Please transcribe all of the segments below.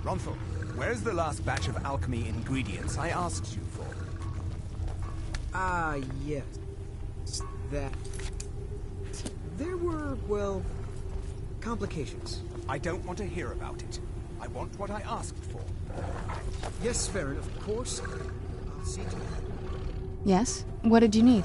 Ronthal, where's the last batch of alchemy ingredients I asked you for? Ah, yes. That... There were, well, complications. I don't want to hear about it. I want what I asked for. Yes, Farron, of course. I'll see to it. Yes? What did you need?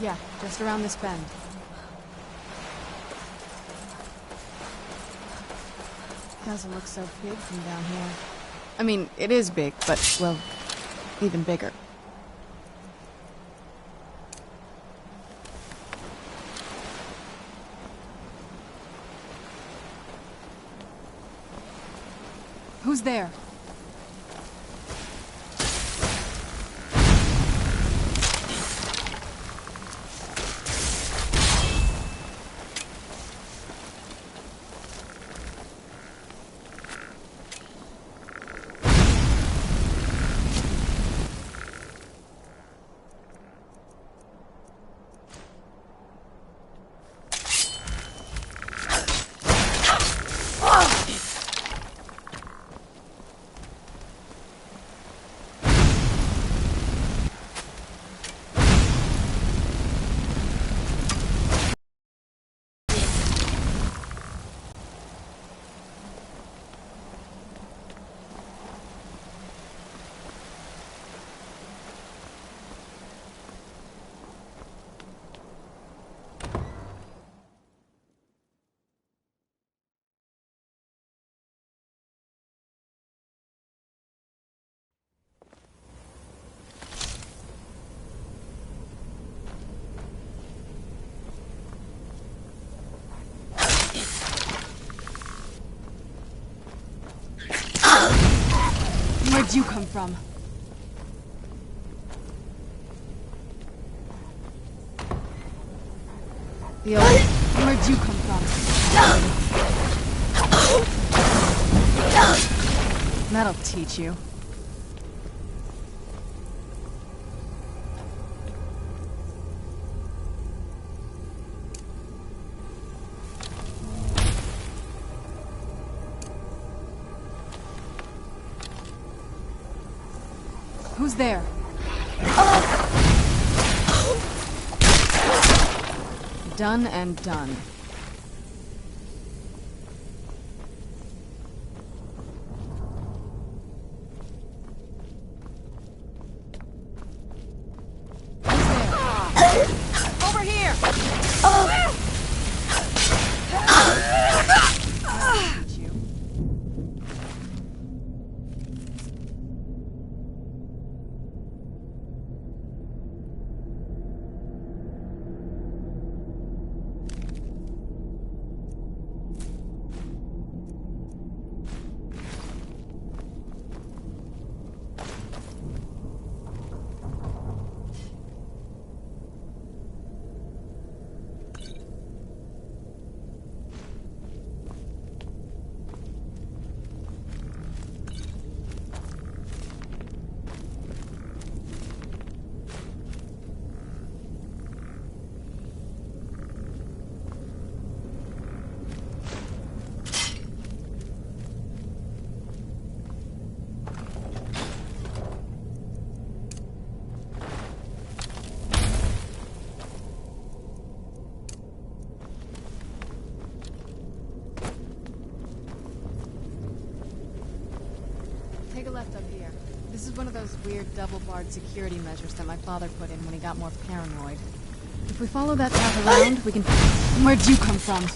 Yeah, just around this bend. Doesn't look so big from down here. I mean, it is big, but, well, even bigger. Who's there? Where'd you come from? The old... Where'd you come from? That'll teach you. Who's there? Done and done. Over here! Take a left up here. This is one of those weird double-barred security measures that my father put in when he got more paranoid. If we follow that path around, we can... Where'd you come from?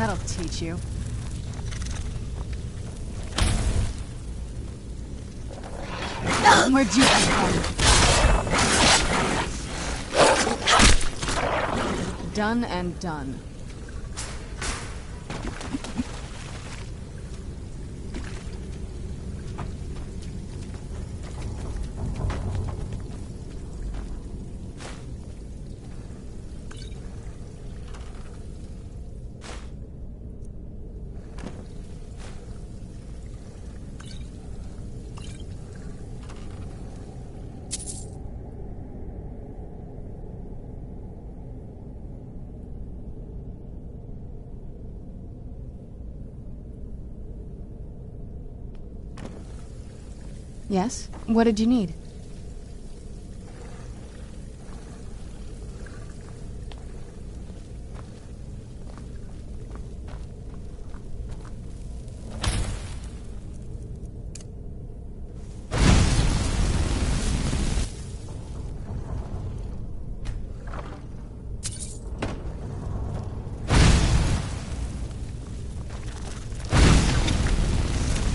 That'll teach you. Where'd you come from? Done and done. Yes? What did you need?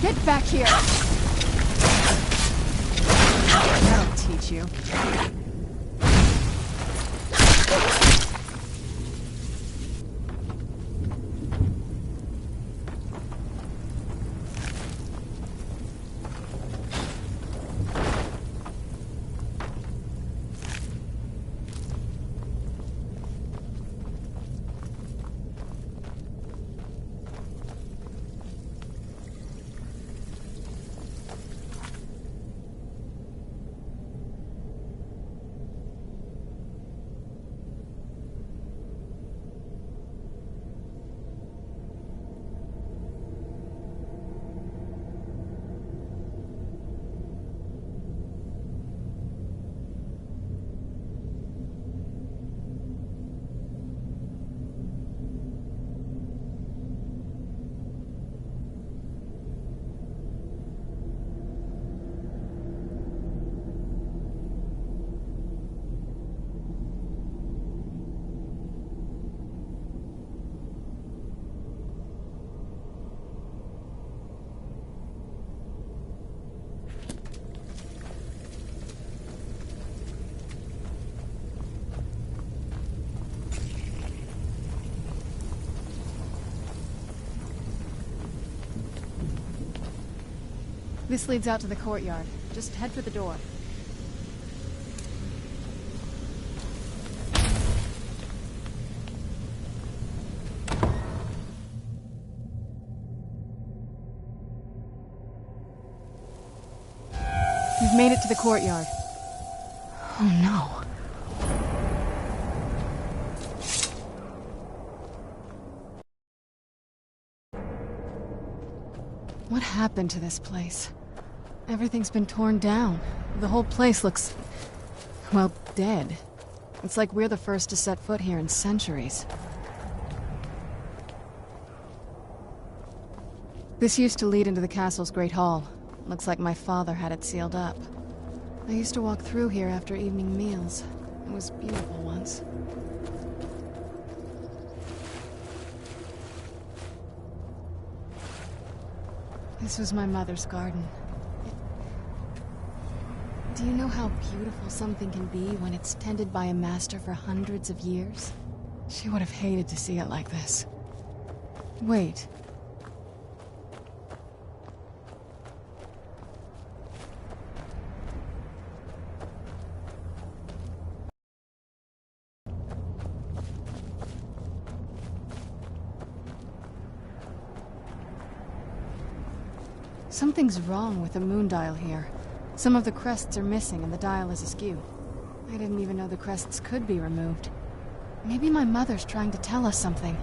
Get back here! That'll teach you. This leads out to the courtyard. Just head for the door. We've made it to the courtyard. Oh no. What happened to this place? Everything's been torn down. The whole place looks, well, dead. It's like we're the first to set foot here in centuries. This used to lead into the castle's great hall. Looks like my father had it sealed up. I used to walk through here after evening meals. It was beautiful once. This was my mother's garden. Do you know how beautiful something can be when it's tended by a master for hundreds of years? She would have hated to see it like this. Wait. Something's wrong with the moon dial here. Some of the crests are missing and the dial is askew. I didn't even know the crests could be removed. Maybe my mother's trying to tell us something.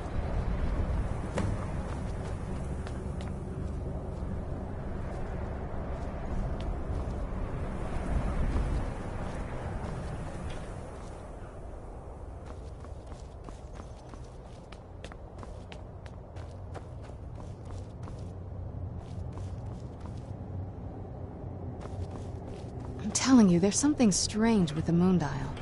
I'm telling you, there's something strange with the moon dial.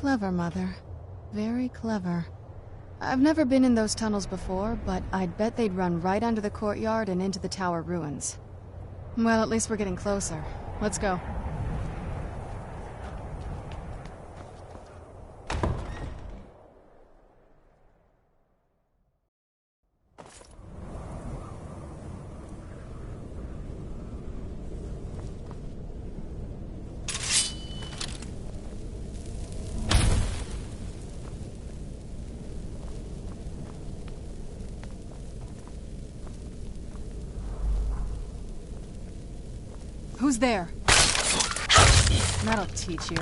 clever, Mother. Very clever. I've never been in those tunnels before, but I'd bet they'd run right under the courtyard and into the tower ruins. Well, at least we're getting closer. Let's go. Who's there? That'll teach you.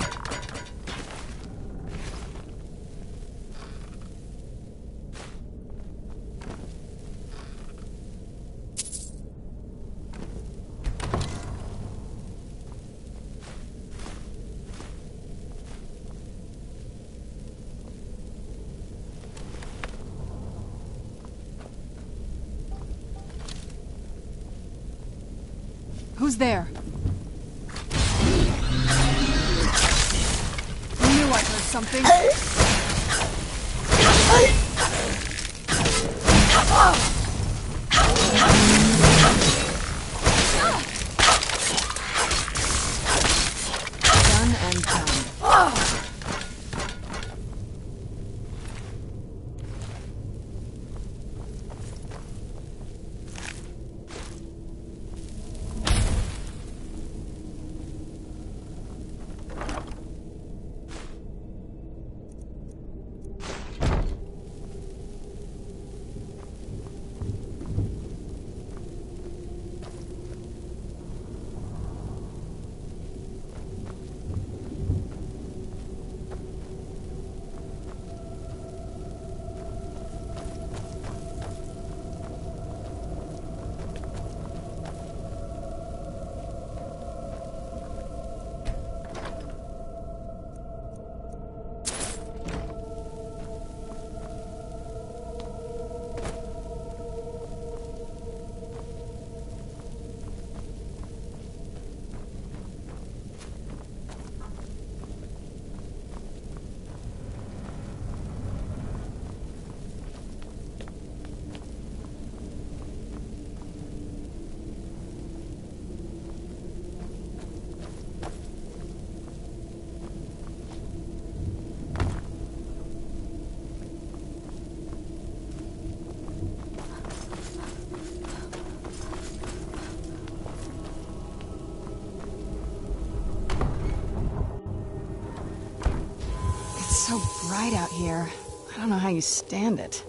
Who's there? I knew I heard something. Done and done. It's so bright out here. I don't know how you stand it.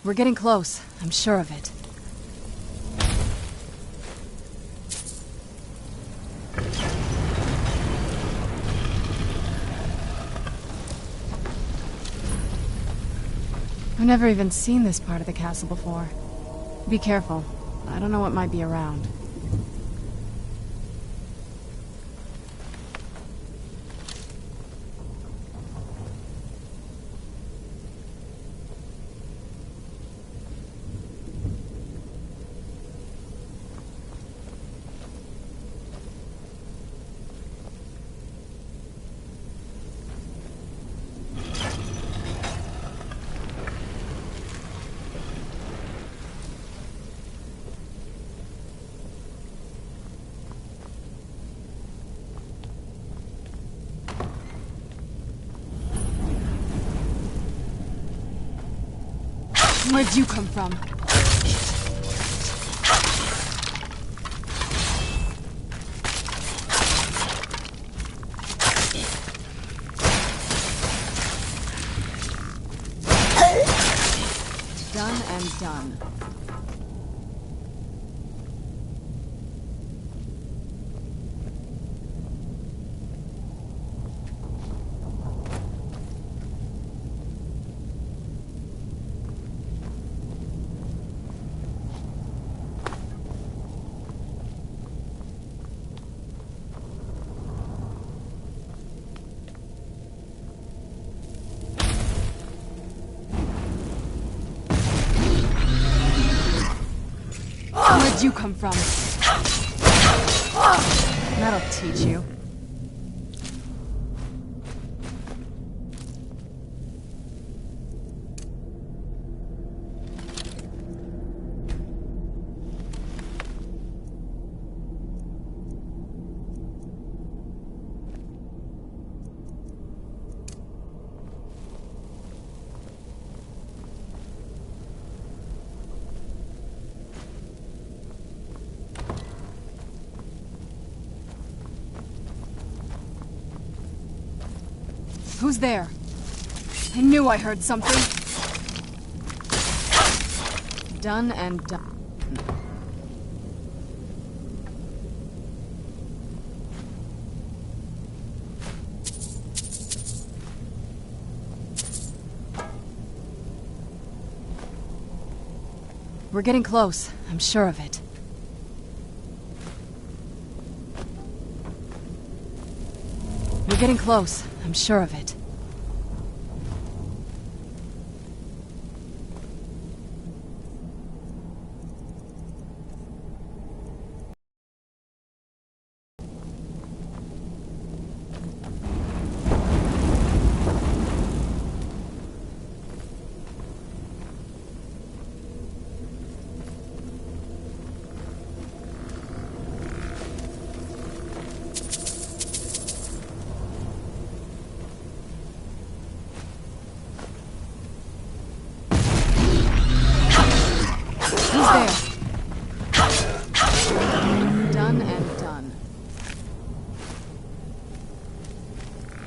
We're getting close. I'm sure of it. I've never even seen this part of the castle before. Be careful. I don't know what might be around. Where'd you come from? Done and done. Where'd you come from? That'll teach you. Who's there? I knew I heard something. Done and done. We're getting close, I'm sure of it. We're getting close, I'm sure of it.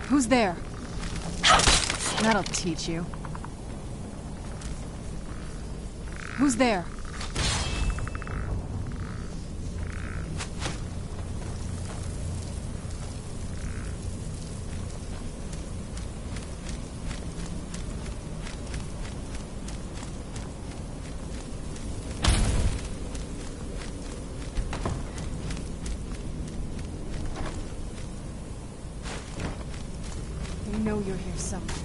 Who's there? That'll teach you. Who's there? I know you're here somewhere.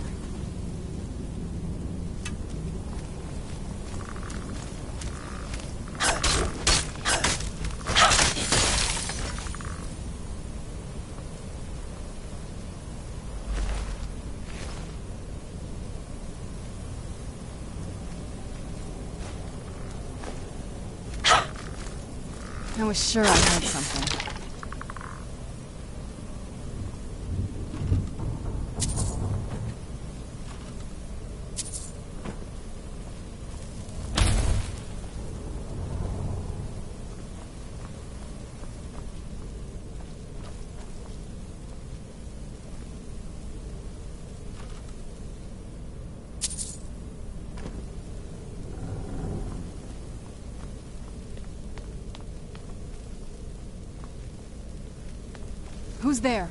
I was sure I heard something. Who's there?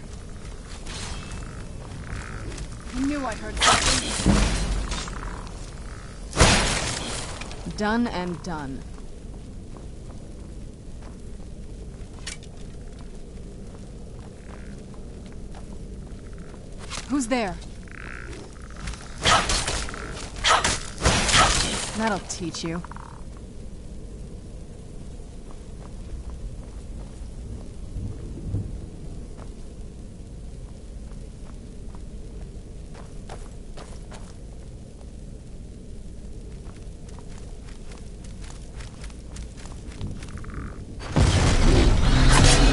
I knew I heard something. Done and done. Who's there? That'll teach you.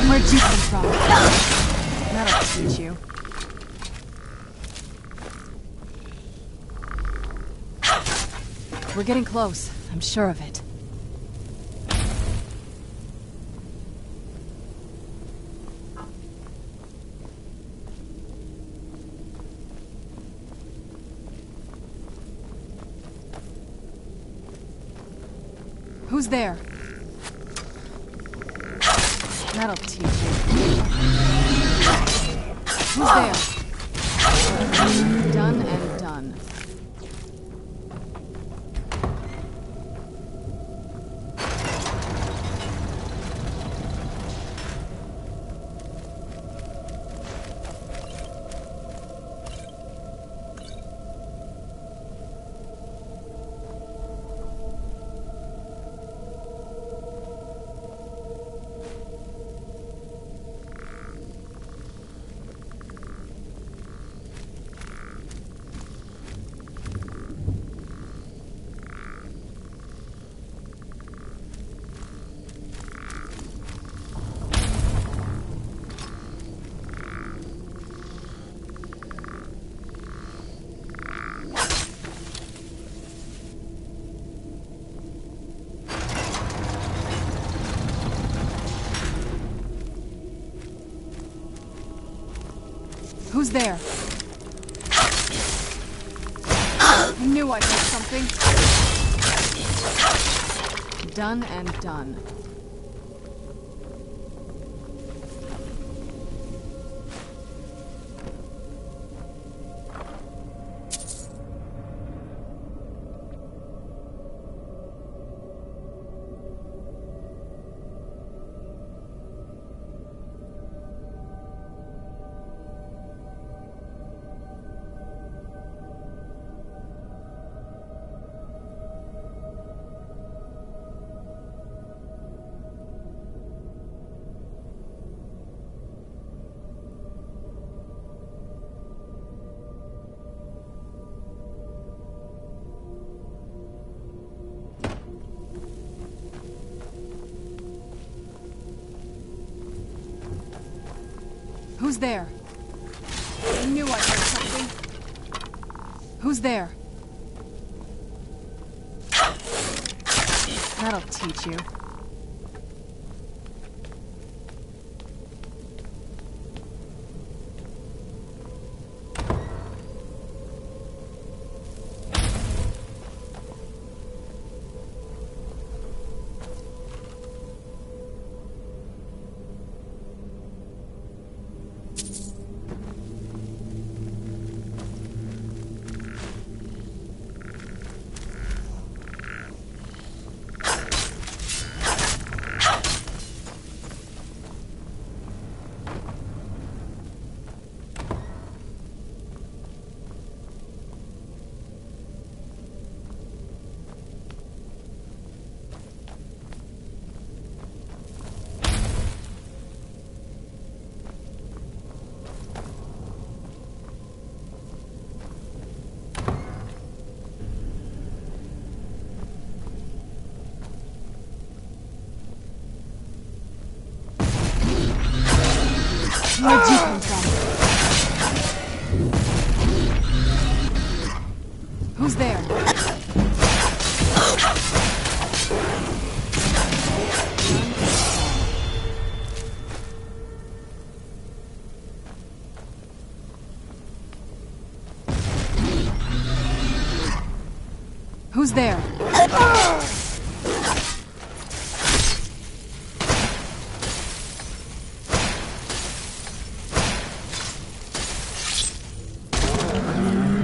Where'd you come from? That'll teach you. We're getting close. I'm sure of it. Who's there? That'll teach you. Who's there? Done and done. Who's there? I knew I'd heard something. Done and done. Who's there? I knew I heard something. Who's there? That'll teach you. Where'd you come from? Who's there? Who's there?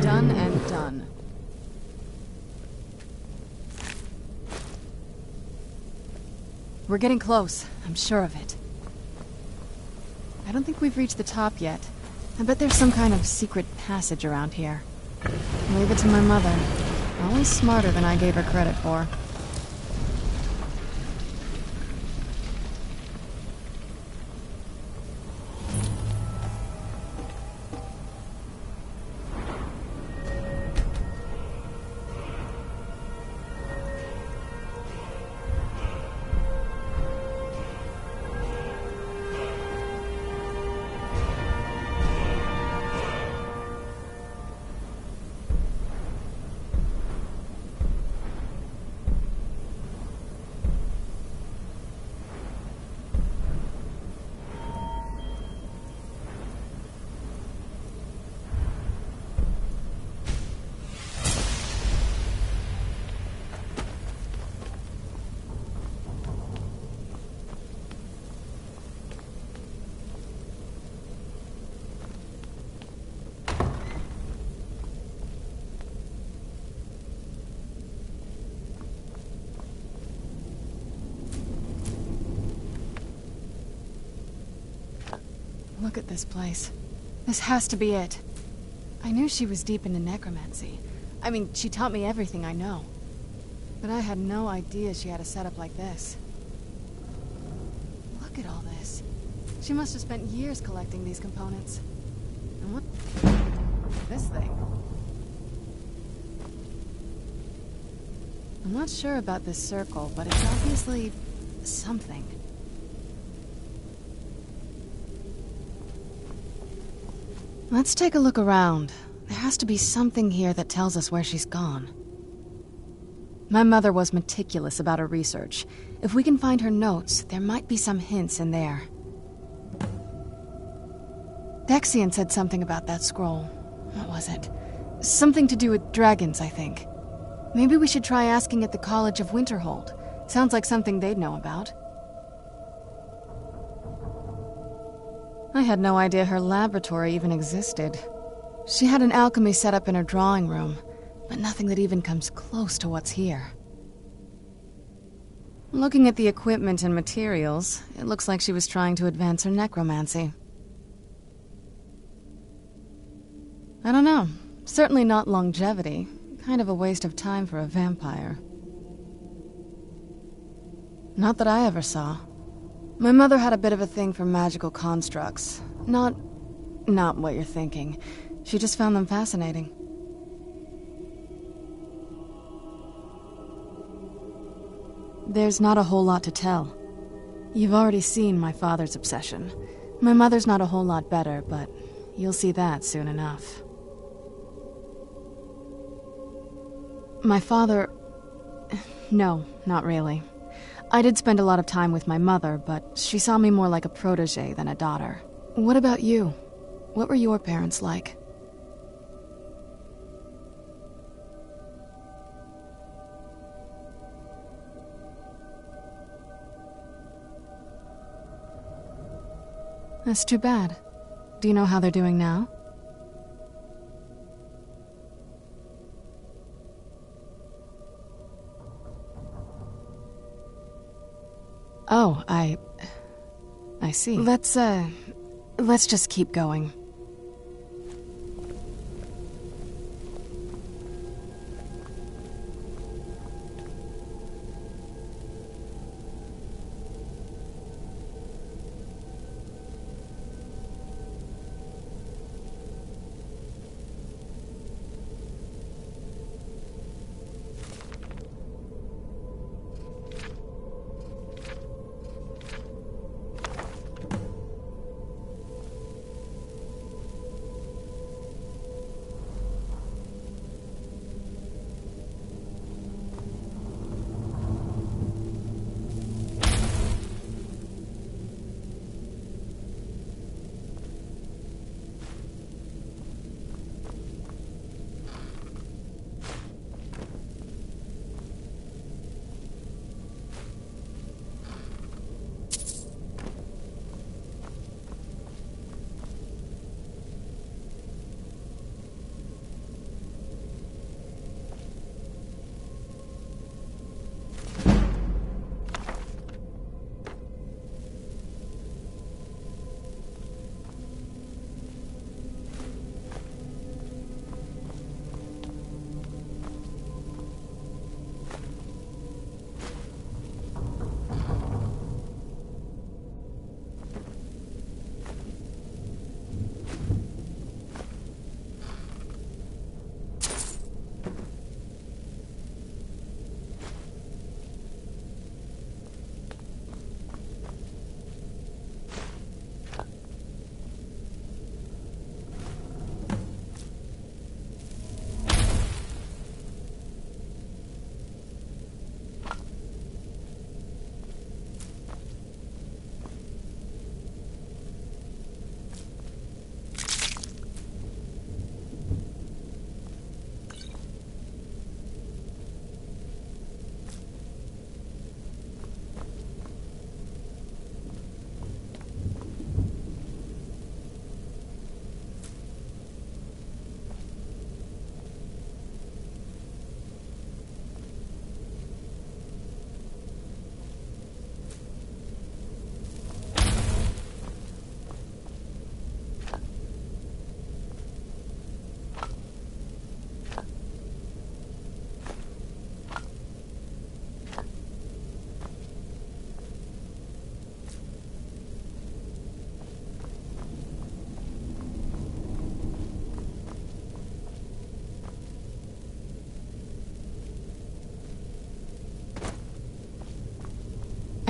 Done and done. We're getting close. I'm sure of it. I don't think we've reached the top yet. I bet there's some kind of secret passage around here. Leave it to my mother. Always smarter than I gave her credit for. Look at this place. This has to be it. I knew she was deep into necromancy. I mean, she taught me everything I know. But I had no idea she had a setup like this. Look at all this. She must have spent years collecting these components. And what... this thing? I'm not sure about this circle, but it's obviously... something. Let's take a look around. There has to be something here that tells us where she's gone. My mother was meticulous about her research. If we can find her notes, there might be some hints in there. Dexian said something about that scroll. What was it? Something to do with dragons, I think. Maybe we should try asking at the College of Winterhold. Sounds like something they'd know about. I had no idea her laboratory even existed. She had an alchemy set up in her drawing room, but nothing that even comes close to what's here. Looking at the equipment and materials, it looks like she was trying to advance her necromancy. I don't know. Certainly not longevity. Kind of a waste of time for a vampire. Not that I ever saw. My mother had a bit of a thing for magical constructs. Not what you're thinking. She just found them fascinating. There's not a whole lot to tell. You've already seen my father's obsession. My mother's not a whole lot better, but you'll see that soon enough. My father... No, not really. I did spend a lot of time with my mother, but she saw me more like a protege than a daughter. What about you? What were your parents like? That's too bad. Do you know how they're doing now? Oh, I see. Let's just keep going.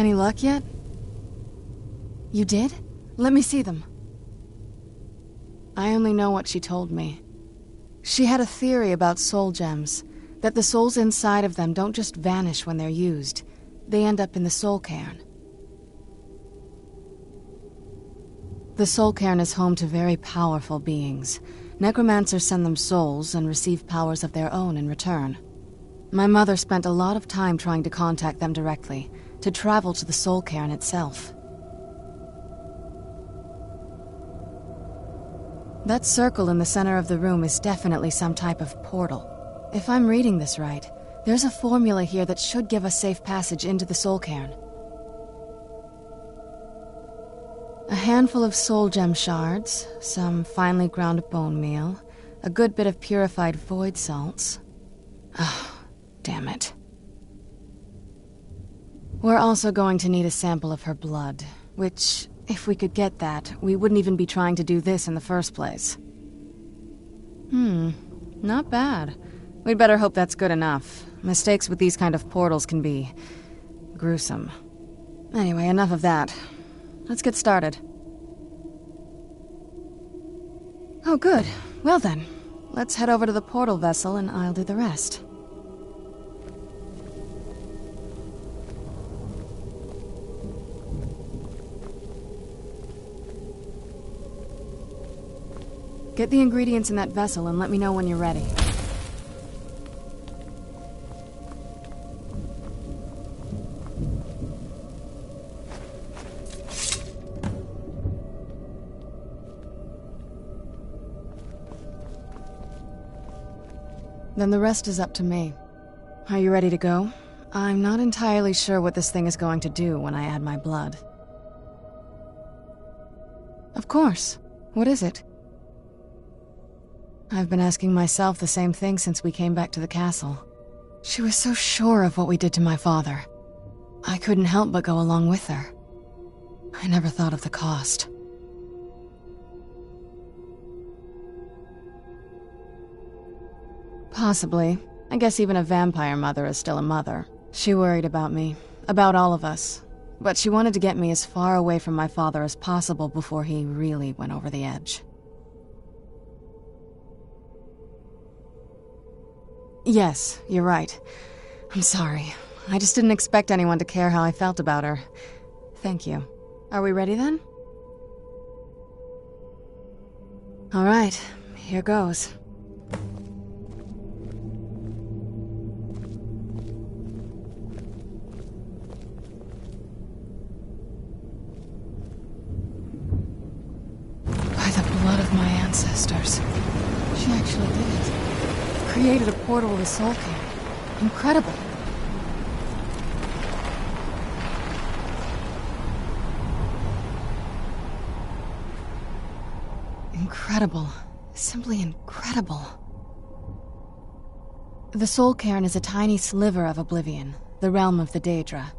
any luck yet? You did? Let me see them. I only know what she told me. She had a theory about soul gems, that the souls inside of them don't just vanish when they're used. They end up in the soul cairn. The soul cairn is home to very powerful beings. Necromancers send them souls and receive powers of their own in return. My mother spent a lot of time trying to contact them directly, to travel to the soul cairn itself. That circle in the center of the room is definitely some type of portal. If I'm reading this right, there's a formula here that should give us safe passage into the soul cairn. A handful of soul gem shards, some finely ground bone meal, a good bit of purified void salts. Oh, damn it. We're also going to need a sample of her blood, which, if we could get that, we wouldn't even be trying to do this in the first place. Not bad. We'd better hope that's good enough. Mistakes with these kind of portals can be gruesome. Anyway, enough of that. Let's get started. Oh, good. Well then, let's head over to the portal vessel and I'll do the rest. Get the ingredients in that vessel and let me know when you're ready. Then the rest is up to me. Are you ready to go? I'm not entirely sure what this thing is going to do when I add my blood. Of course. What is it? I've been asking myself the same thing since we came back to the castle. She was so sure of what we did to my father. I couldn't help but go along with her. I never thought of the cost. Possibly. I guess even a vampire mother is still a mother. She worried about me, about all of us. But she wanted to get me as far away from my father as possible before he really went over the edge. Yes, you're right. I'm sorry. I just didn't expect anyone to care how I felt about her. Thank you. Are we ready then? All right, here goes. By the blood of my ancestors. She actually did it. Created a portal to the soul cairn. Incredible. Incredible. Simply incredible. The soul cairn is a tiny sliver of oblivion, the realm of the Daedra.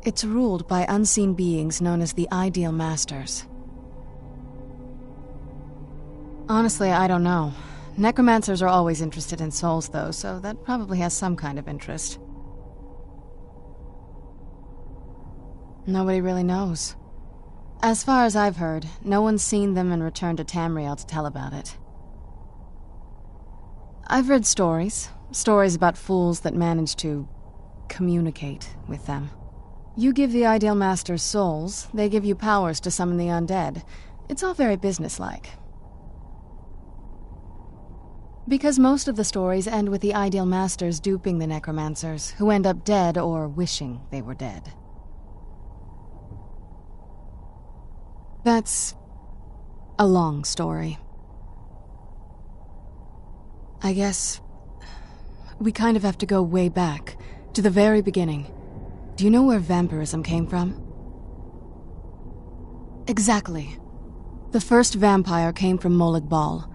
It's ruled by unseen beings known as the Ideal Masters. Honestly, I don't know. Necromancers are always interested in souls, though, so that probably has some kind of interest. Nobody really knows. As far as I've heard, no one's seen them and returned to Tamriel to tell about it. I've read stories about fools that manage to communicate with them. You give the Ideal Masters souls, they give you powers to summon the undead. It's all very businesslike. Because most of the stories end with the Ideal Masters duping the necromancers, who end up dead or wishing they were dead. That's a long story. I guess we kind of have to go way back, to the very beginning. Do you know where vampirism came from? Exactly. The first vampire came from Molag Bal.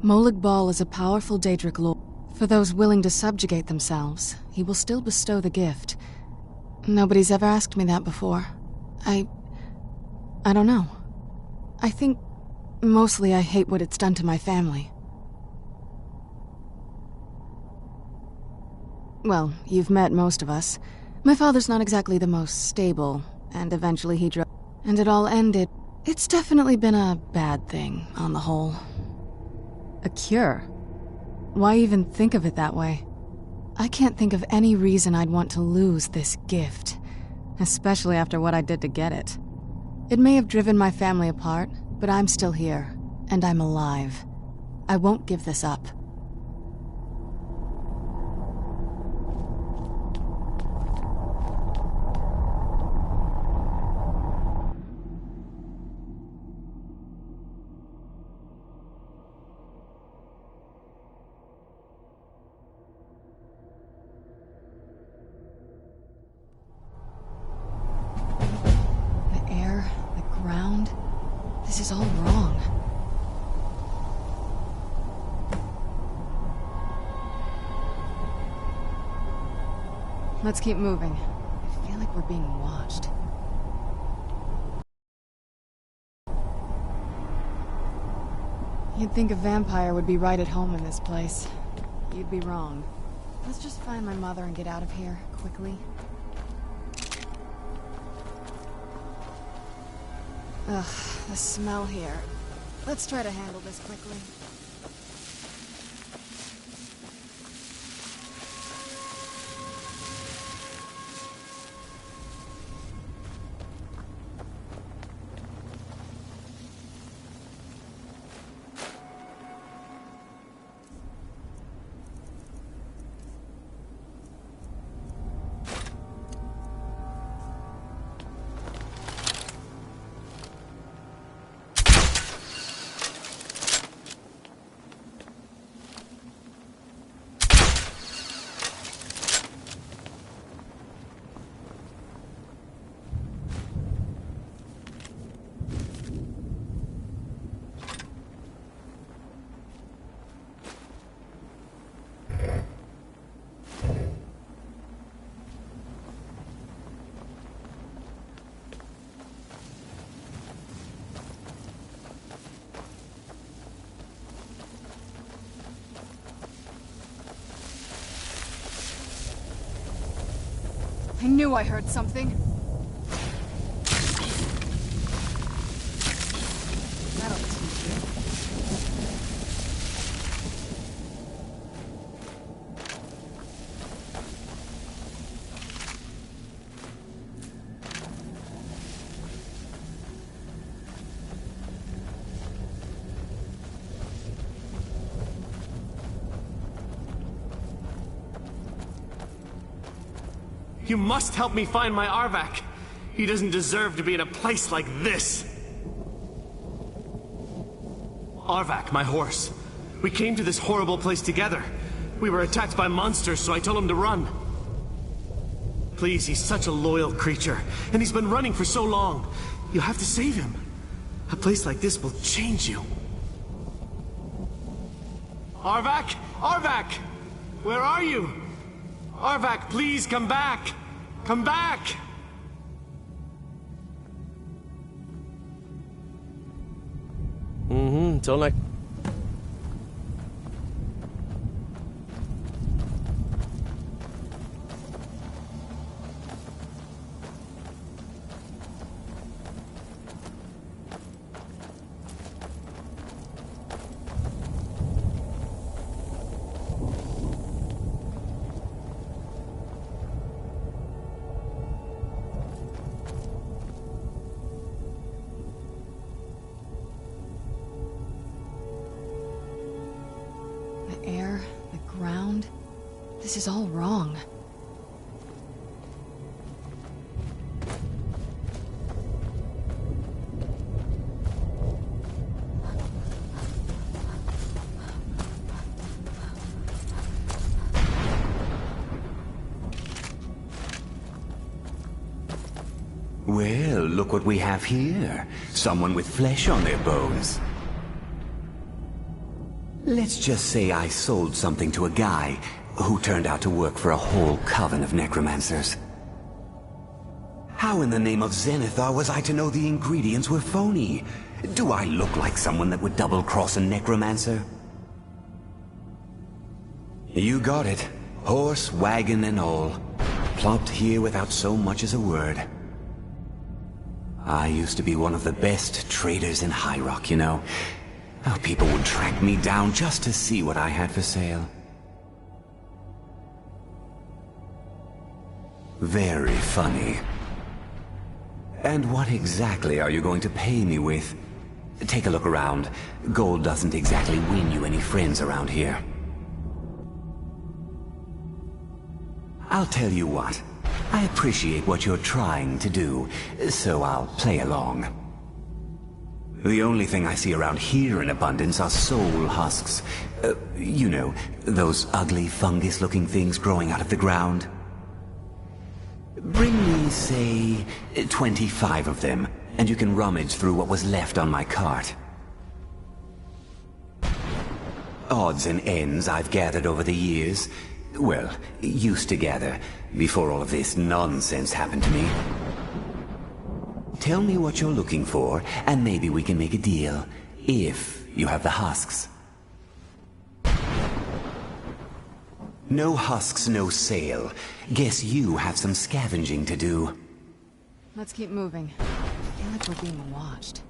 Molag Bal is a powerful Daedric lord. For those willing to subjugate themselves, he will still bestow the gift. Nobody's ever asked me that before. I don't know. I think mostly I hate what it's done to my family. Well, you've met most of us. My father's not exactly the most stable, and eventually he drove. And it all ended. It's definitely been a bad thing, on the whole. A cure? Why even think of it that way? I can't think of any reason I'd want to lose this gift, especially after what I did to get it. It may have driven my family apart, but I'm still here, and I'm alive. I won't give this up. This is all wrong. Let's keep moving. I feel like we're being watched. You'd think a vampire would be right at home in this place. You'd be wrong. Let's just find my mother and get out of here, quickly. Ugh, the smell here. Let's try to handle this quickly. I knew I heard something. That'll teach you. You must help me find my Arvak. He doesn't deserve to be in a place like this. Arvak, my horse. We came to this horrible place together. We were attacked by monsters, so I told him to run. Please, he's such a loyal creature, and he's been running for so long. You have to save him. A place like this will change you. Arvak! Arvak! Where are you? Arvak, please come back! Come back! Don't like... This is all wrong. Well, look what we have here. Someone with flesh on their bones. Let's just say I sold something to a guy who turned out to work for a whole coven of necromancers. How in the name of Zenithar was I to know the ingredients were phony? Do I look like someone that would double-cross a necromancer? You got it. Horse, wagon, and all. plopped here without so much as a word. I used to be one of the best traders in High Rock, you know. Oh, people would track me down just to see what I had for sale. Very funny. And what exactly are you going to pay me with? Take a look around. Gold doesn't exactly win you any friends around here. I'll tell you what. I appreciate what you're trying to do, so I'll play along. The only thing I see around here in abundance are soul husks. You know, those ugly fungus-looking things growing out of the ground. Bring me, say, 25 of them, and you can rummage through what was left on my cart. Odds and ends I've gathered over the years. Well, used to gather, before all of this nonsense happened to me. Tell me what you're looking for, and maybe we can make a deal, if you have the husks. No husks, no sale. Guess you have some scavenging to do. Let's keep moving. I feel like we're being watched.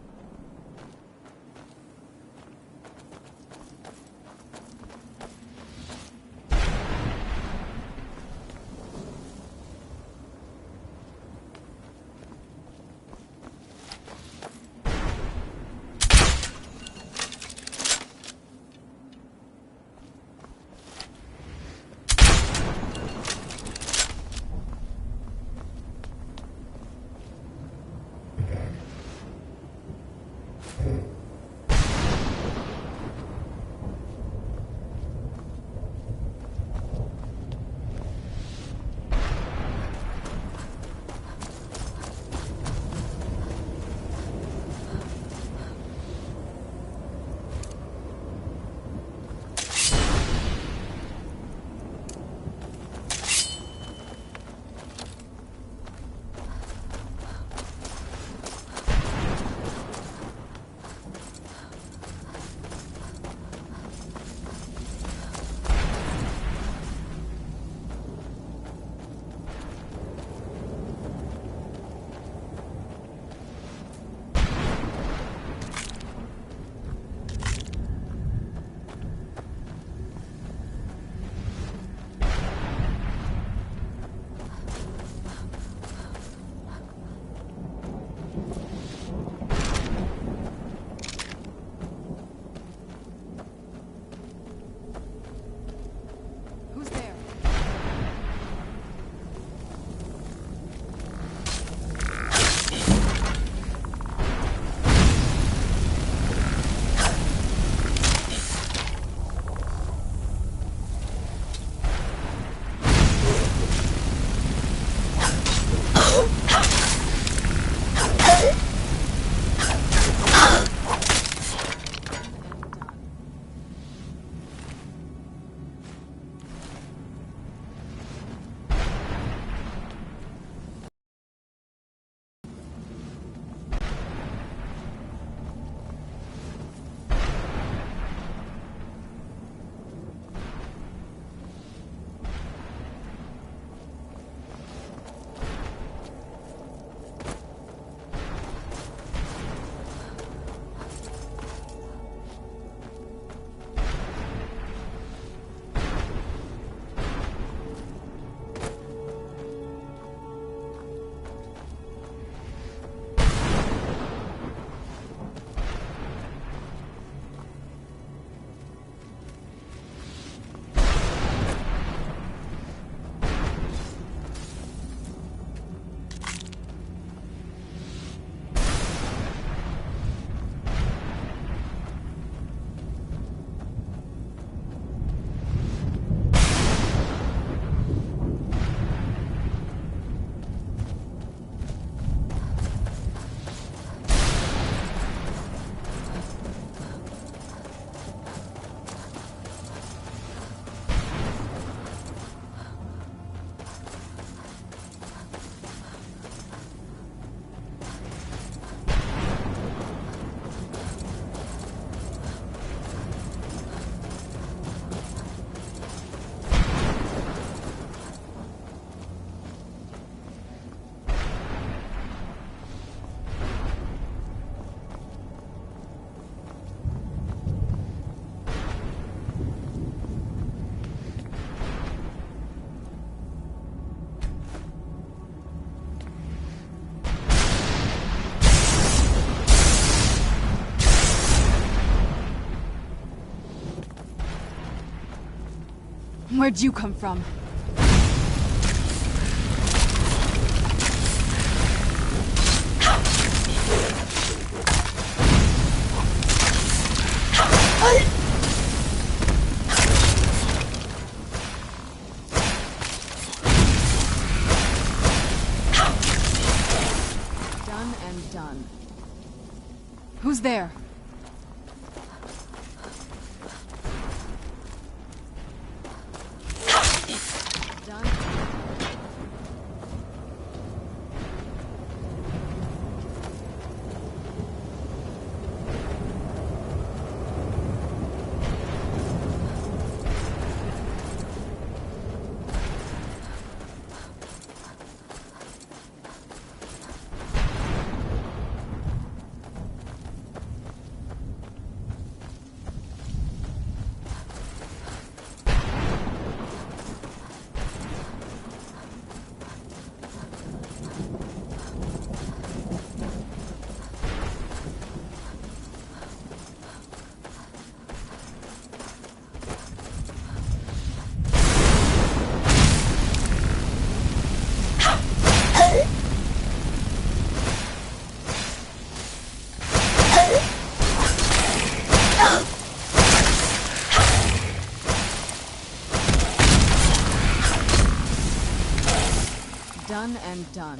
Where'd you come from? Done and done. Who's there? Done and done.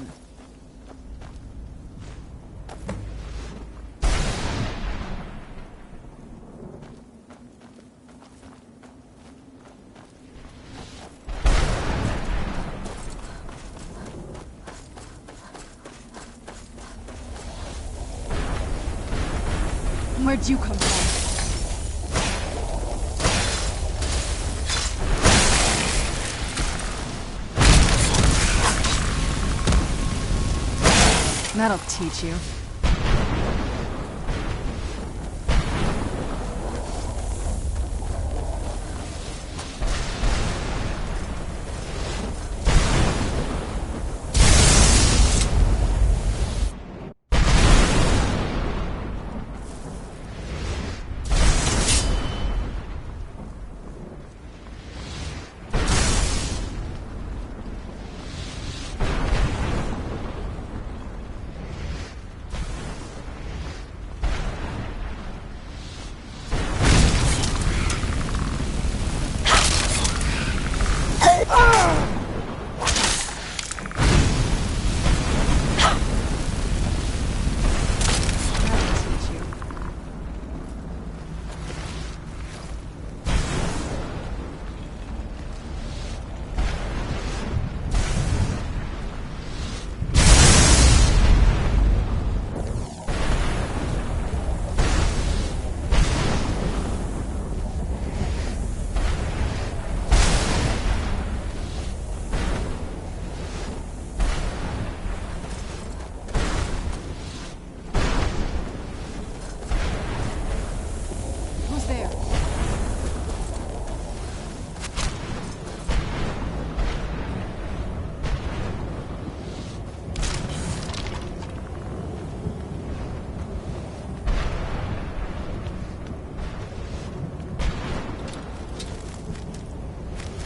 Where'd you come from? That'll teach you.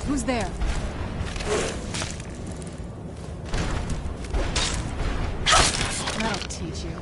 Who's there? That'll teach you.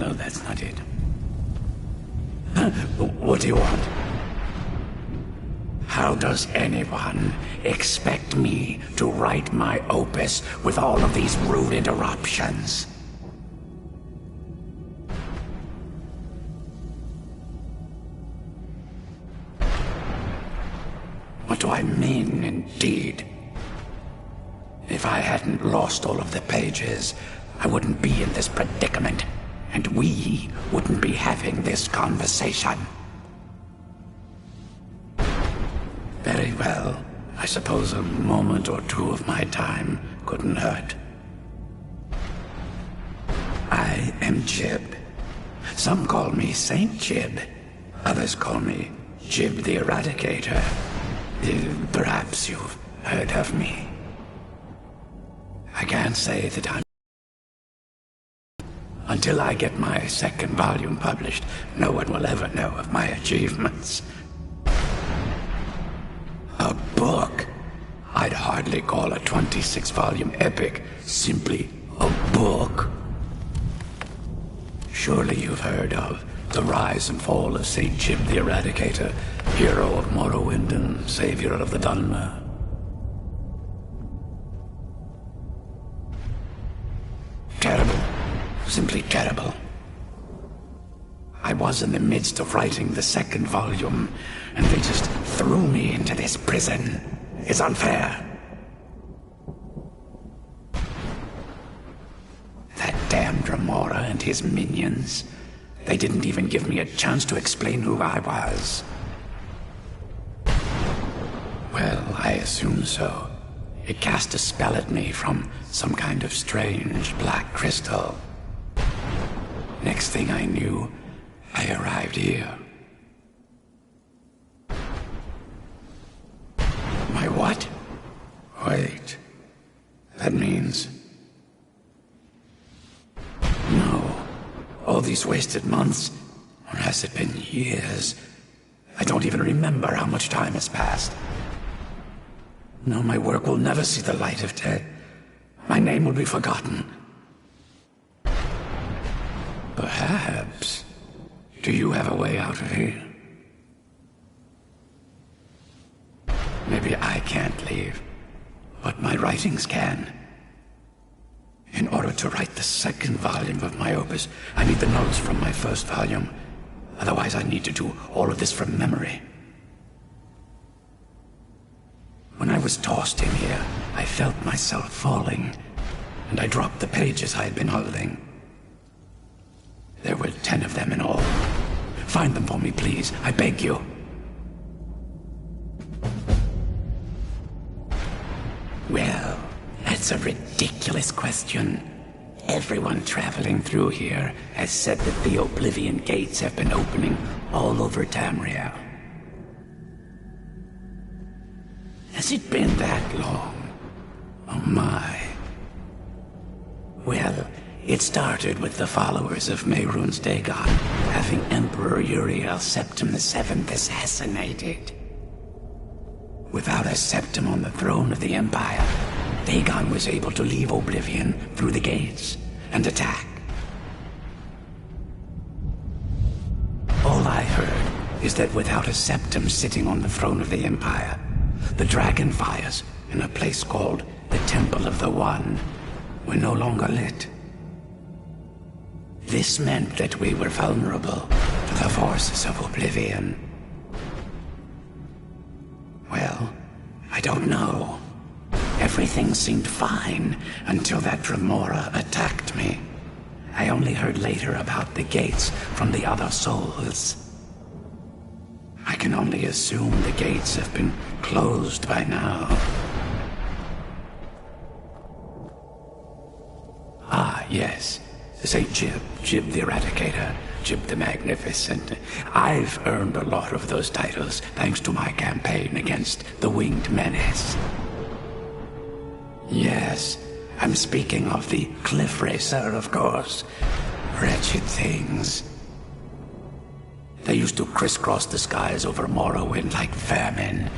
No, that's not it. What do you want? How does anyone expect me to write my opus with all of these rude interruptions? do I mean, indeed? If I hadn't lost all of the pages, I wouldn't be in this predicament, and we wouldn't be having this conversation. Very well. I suppose a moment or two of my time couldn't hurt. I am Jib. Some call me Saint Jib. Others call me Jib the Eradicator. Perhaps you've heard of me. I can't say that I'm... Until I get my second volume published, no one will ever know of my achievements. A book? I'd hardly call a 26-volume epic simply a book. Surely you've heard of the rise and fall of St. Jib the Eradicator, hero of Morrowind and savior of the Dunmer. Terrible. Simply terrible. I was in the midst of writing the second volume, and they just threw me into this prison. It's unfair. That damned Remora and his minions. They didn't even give me a chance to explain who I was. Well, I assume so. It cast a spell at me from some kind of strange black crystal. Next thing I knew, I arrived here. My what? Wait. That means... No. All these wasted months, or has it been years? I don't even remember how much time has passed. No, my work will never see the light of day. My name will be forgotten. Perhaps. Do you have a way out of here? Maybe I can't leave, but my writings can. In order to write the second volume of my opus, I need the notes from my first volume. Otherwise, I need to do all of this from memory. When I was tossed in here, I felt myself falling, and I dropped the pages I had been holding. There were 10 of them in all. Find them for me, please. I beg you. Well, that's a ridiculous question. Everyone traveling through here has said that the Oblivion Gates have been opening all over Tamriel. Has it been that long? Oh my. Well, it started with the followers of Mehrunes Dagon having Emperor Uriel Septim VII assassinated. Without a Septim on the throne of the Empire, Dagon was able to leave Oblivion through the gates and attack. All I heard is that without a Septim sitting on the throne of the Empire, the dragon fires in a place called the Temple of the One were no longer lit. This meant that we were vulnerable to the forces of Oblivion. Well, I don't know. Everything seemed fine until that Remora attacked me. I only heard later about the gates from the other souls. I can only assume the gates have been closed by now. Ah, yes. St. Jib the Eradicator, Jib the Magnificent. I've earned a lot of those titles thanks to my campaign against the Winged Menace. Yes, I'm speaking of the Cliff Racer, of course. Wretched things. They used to crisscross the skies over Morrowind like vermin.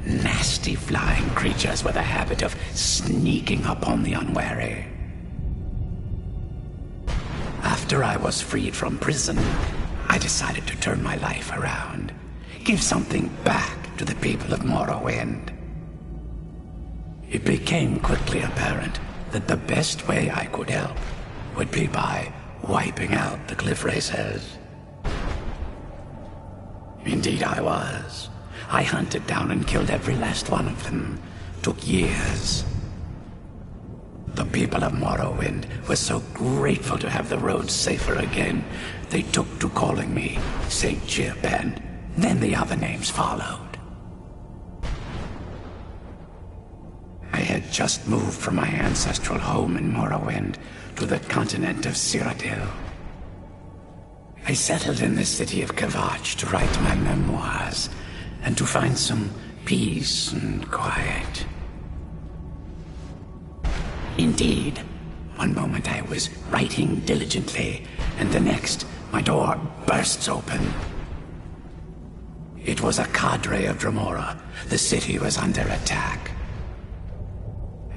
Nasty flying creatures with a habit of sneaking up on the unwary. After I was freed from prison, I decided to turn my life around. Give something back to the people of Morrowind. It became quickly apparent that the best way I could help would be by wiping out the Cliff Racers. Indeed I was. I hunted down and killed every last one of them. Took years. The people of Morrowind were so grateful to have the roads safer again, they took to calling me St. Chip, and then the other names followed. I had just moved from my ancestral home in Morrowind to the continent of Cyrodiil. I settled in the city of Kvatch to write my memoirs, and to find some peace and quiet. Indeed, one moment I was writing diligently, and the next, my door bursts open. It was a cadre of Dremora. The city was under attack.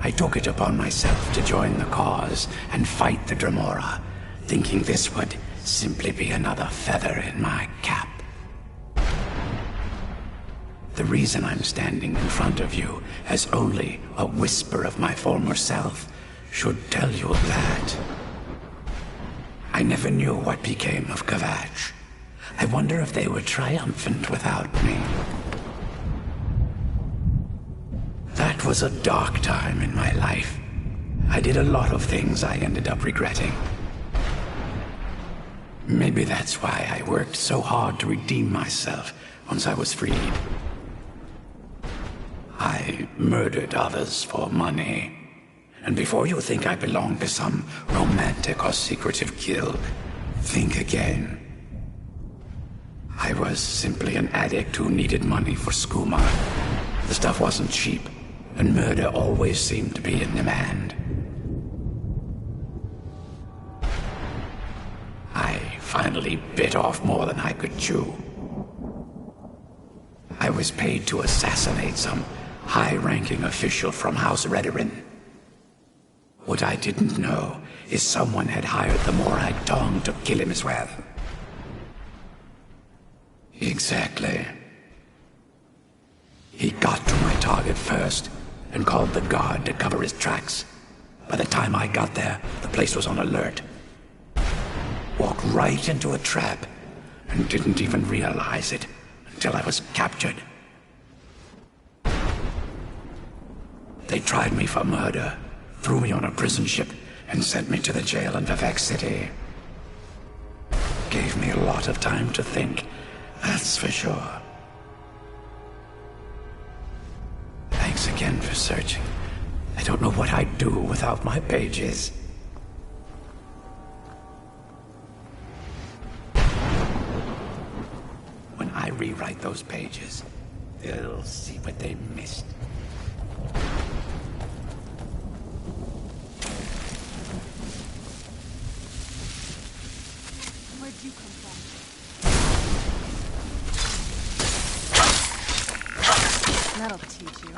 I took it upon myself to join the cause and fight the Dremora, thinking this would simply be another feather in my cap. The reason I'm standing in front of you as only a whisper of my former self should tell you that. I never knew what became of Kvatch. I wonder if they were triumphant without me. That was a dark time in my life. I did a lot of things I ended up regretting. Maybe that's why I worked so hard to redeem myself once I was freed. I murdered others for money. And before you think I belong to some romantic or secretive guild, think again. I was simply an addict who needed money for skooma. The stuff wasn't cheap, and murder always seemed to be in demand. I finally bit off more than I could chew. I was paid to assassinate some high-ranking official from House Redorin. What I didn't know is someone had hired the Morag Tong to kill him as well. Exactly. He got to my target first and called the guard to cover his tracks. By the time I got there, the place was on alert. Walked right into a trap and didn't even realize it until I was captured. They tried me for murder, threw me on a prison ship, and sent me to the jail in Vivek City. Gave me a lot of time to think, that's for sure. Thanks again for searching. I don't know what I'd do without my pages. When I rewrite those pages, they'll see what they missed. Where'd you come from? That'll teach you.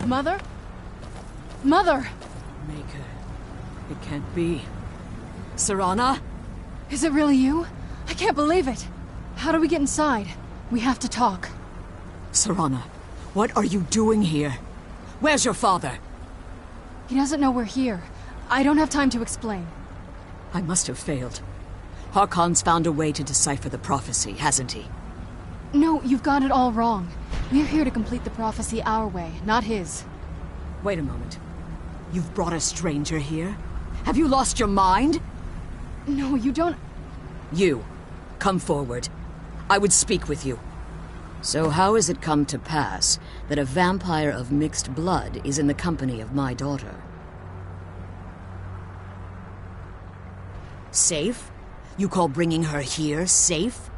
Mother? Mother! Maker. It can't be. Serana? Is it really you? I can't believe it. How do we get inside? We have to talk. Serana, what are you doing here? Where's your father? He doesn't know we're here. I don't have time to explain. I must have failed. Harkon's found a way to decipher the prophecy, hasn't he? No, you've got it all wrong. We're here to complete the prophecy our way, not his. Wait a moment. You've brought a stranger here? Have you lost your mind? No, you don't... You, come forward. I would speak with you. So how has it come to pass that a vampire of mixed blood is in the company of my daughter? Safe? You call bringing her here safe?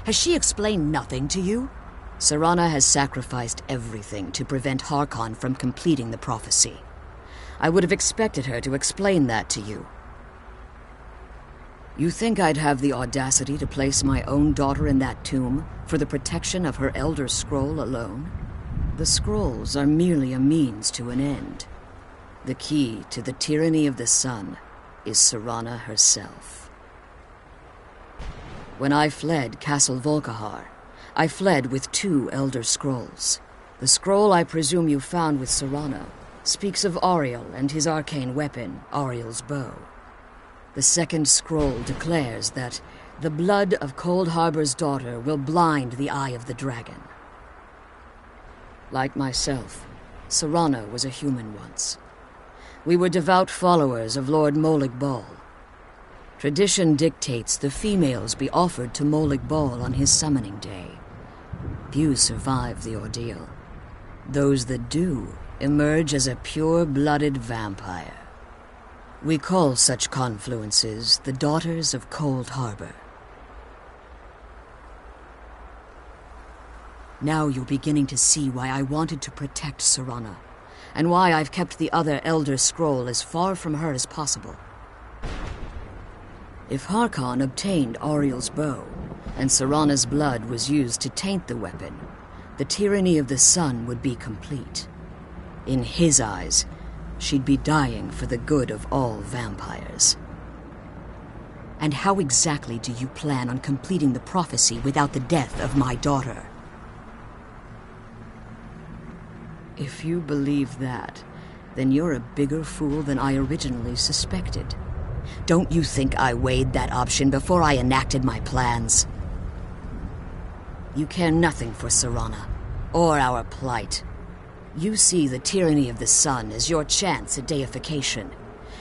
Has she explained nothing to you? Serana has sacrificed everything to prevent Harkon from completing the prophecy. I would have expected her to explain that to you. You think I'd have the audacity to place my own daughter in that tomb for the protection of her Elder Scroll alone? The scrolls are merely a means to an end. The key to the tyranny of the sun is Serana herself. When I fled Castle Volkihar, I fled with 2 Elder Scrolls. The scroll I presume you found with Serana speaks of Auriel and his arcane weapon, Auriel's bow. The second scroll declares that the blood of Cold Harbor's daughter will blind the eye of the dragon. Like myself, Serana was a human once. We were devout followers of Lord Molig Bal. Tradition dictates the females be offered to Molig Bal on his summoning day. Few survive the ordeal. Those that do emerge as a pure-blooded vampire. We call such confluences the Daughters of Cold Harbor. Now you're beginning to see why I wanted to protect Serana, and why I've kept the other Elder Scroll as far from her as possible. If Harkon obtained Auriel's bow, and Serana's blood was used to taint the weapon, the tyranny of the sun would be complete. In his eyes, she'd be dying for the good of all vampires. And how exactly do you plan on completing the prophecy without the death of my daughter? If you believe that, then you're a bigger fool than I originally suspected. Don't you think I weighed that option before I enacted my plans? You care nothing for Serana, or our plight. You see the tyranny of the sun as your chance at deification.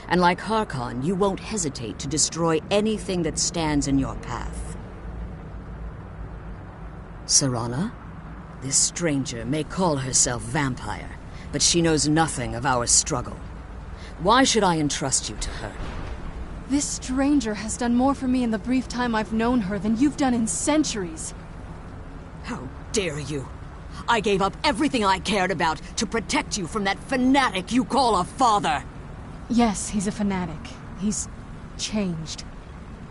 And like Harkon, you won't hesitate to destroy anything that stands in your path. Serana? This stranger may call herself vampire, but she knows nothing of our struggle. Why should I entrust you to her? This stranger has done more for me in the brief time I've known her than you've done in centuries. How dare you! I gave up everything I cared about to protect you from that fanatic you call a father! Yes, he's a fanatic. He's changed.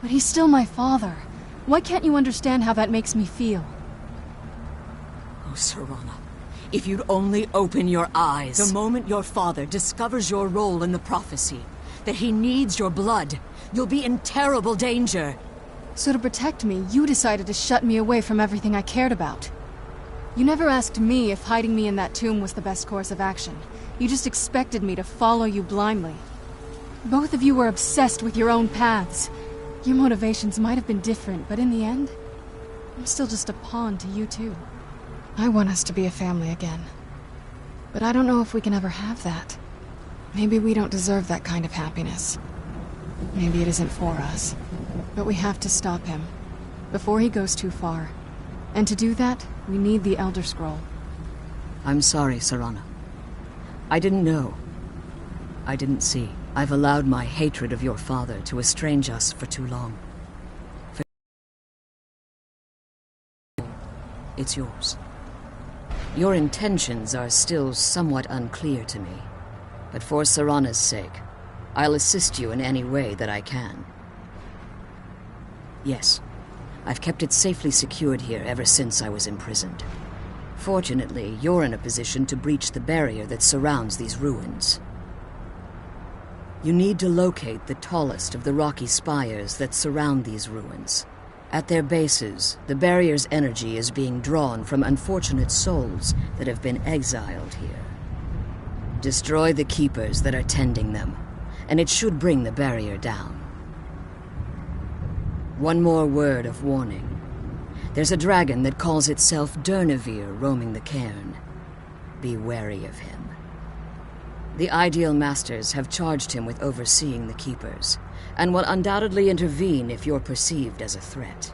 But he's still my father. Why can't you understand how that makes me feel? Oh, Serana, if you'd only open your eyes. The moment your father discovers your role in the prophecy, that he needs your blood, you'll be in terrible danger. So to protect me, you decided to shut me away from everything I cared about. You never asked me if hiding me in that tomb was the best course of action. You just expected me to follow you blindly. Both of you were obsessed with your own paths. Your motivations might have been different, but in the end, I'm still just a pawn to you too. I want us to be a family again. But I don't know if we can ever have that. Maybe we don't deserve that kind of happiness. Maybe it isn't for us. But we have to stop him, before he goes too far. And to do that, we need the Elder Scroll. I'm sorry, Serana. I didn't know. I didn't see. I've allowed my hatred of your father to estrange us for too long. It's yours. Your intentions are still somewhat unclear to me, but for Serana's sake, I'll assist you in any way that I can. Yes, I've kept it safely secured here ever since I was imprisoned. Fortunately, you're in a position to breach the barrier that surrounds these ruins. You need to locate the tallest of the rocky spires that surround these ruins. At their bases, the barrier's energy is being drawn from unfortunate souls that have been exiled here. Destroy the keepers that are tending them, and it should bring the barrier down. One more word of warning. There's a dragon that calls itself Durnevere roaming the cairn. Be wary of him. The Ideal Masters have charged him with overseeing the Keepers, and will undoubtedly intervene if you're perceived as a threat.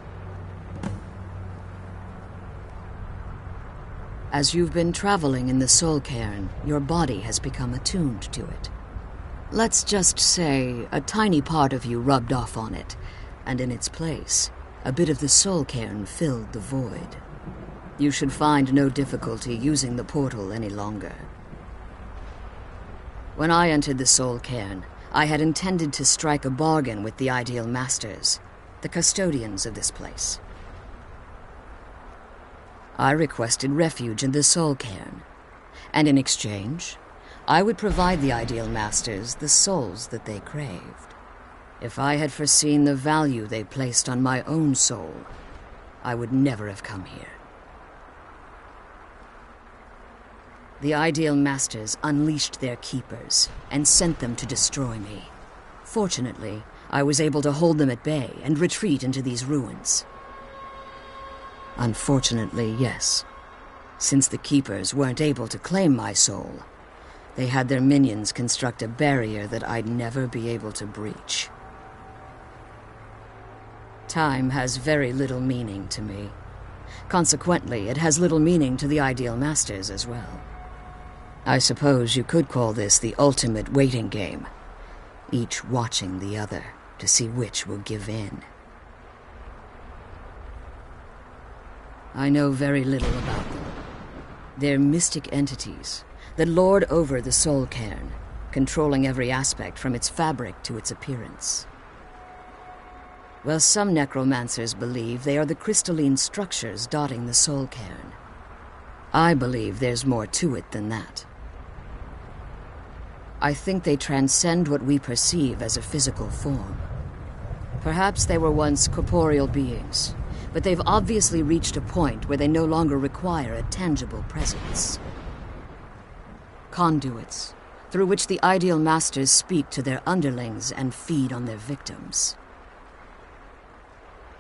As you've been traveling in the Soul Cairn, your body has become attuned to it. Let's just say a tiny part of you rubbed off on it, and in its place, a bit of the Soul Cairn filled the void. You should find no difficulty using the portal any longer. When I entered the Soul Cairn, I had intended to strike a bargain with the Ideal Masters, the custodians of this place. I requested refuge in the Soul Cairn, and in exchange, I would provide the Ideal Masters the souls that they craved. If I had foreseen the value they placed on my own soul, I would never have come here. The Ideal Masters unleashed their keepers and sent them to destroy me. Fortunately, I was able to hold them at bay and retreat into these ruins. Unfortunately, yes. Since the keepers weren't able to claim my soul, they had their minions construct a barrier that I'd never be able to breach. Time has very little meaning to me. Consequently, it has little meaning to the Ideal Masters as well. I suppose you could call this the ultimate waiting game, each watching the other to see which will give in. I know very little about them. They're mystic entities that lord over the Soul Cairn, controlling every aspect from its fabric to its appearance. Well, some necromancers believe they are the crystalline structures dotting the Soul Cairn. I believe there's more to it than that. I think they transcend what we perceive as a physical form. Perhaps they were once corporeal beings, but they've obviously reached a point where they no longer require a tangible presence. Conduits, through which the Ideal Masters speak to their underlings and feed on their victims.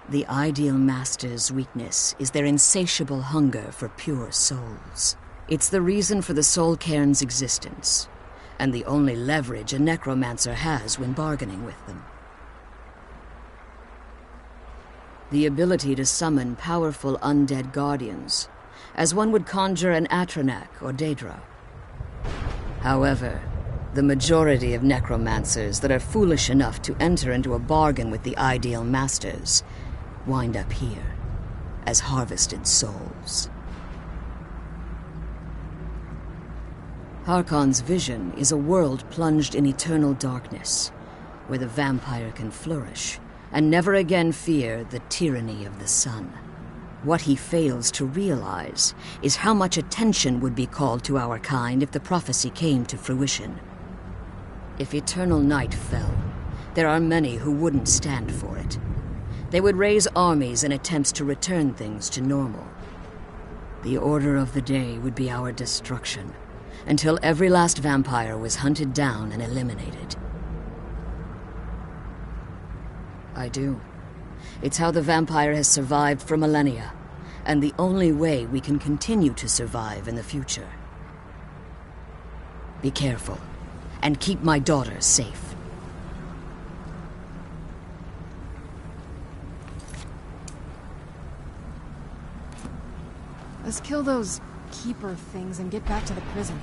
The Ideal Masters' weakness is their insatiable hunger for pure souls. It's the reason for the Soul Cairn's existence, and the only leverage a necromancer has when bargaining with them. The ability to summon powerful undead guardians, as one would conjure an Atronak or Daedra. However, the majority of necromancers that are foolish enough to enter into a bargain with the Ideal Masters wind up here as harvested souls. Harkon's vision is a world plunged in eternal darkness, where the vampire can flourish and never again fear the tyranny of the sun. What he fails to realize is how much attention would be called to our kind if the prophecy came to fruition. If eternal night fell, there are many who wouldn't stand for it. They would raise armies in attempts to return things to normal. The order of the day would be our destruction, until every last vampire was hunted down and eliminated. I do. It's how the vampire has survived for millennia, and the only way we can continue to survive in the future. Be careful, and keep my daughter safe. Let's kill those keeper things and get back to the prison.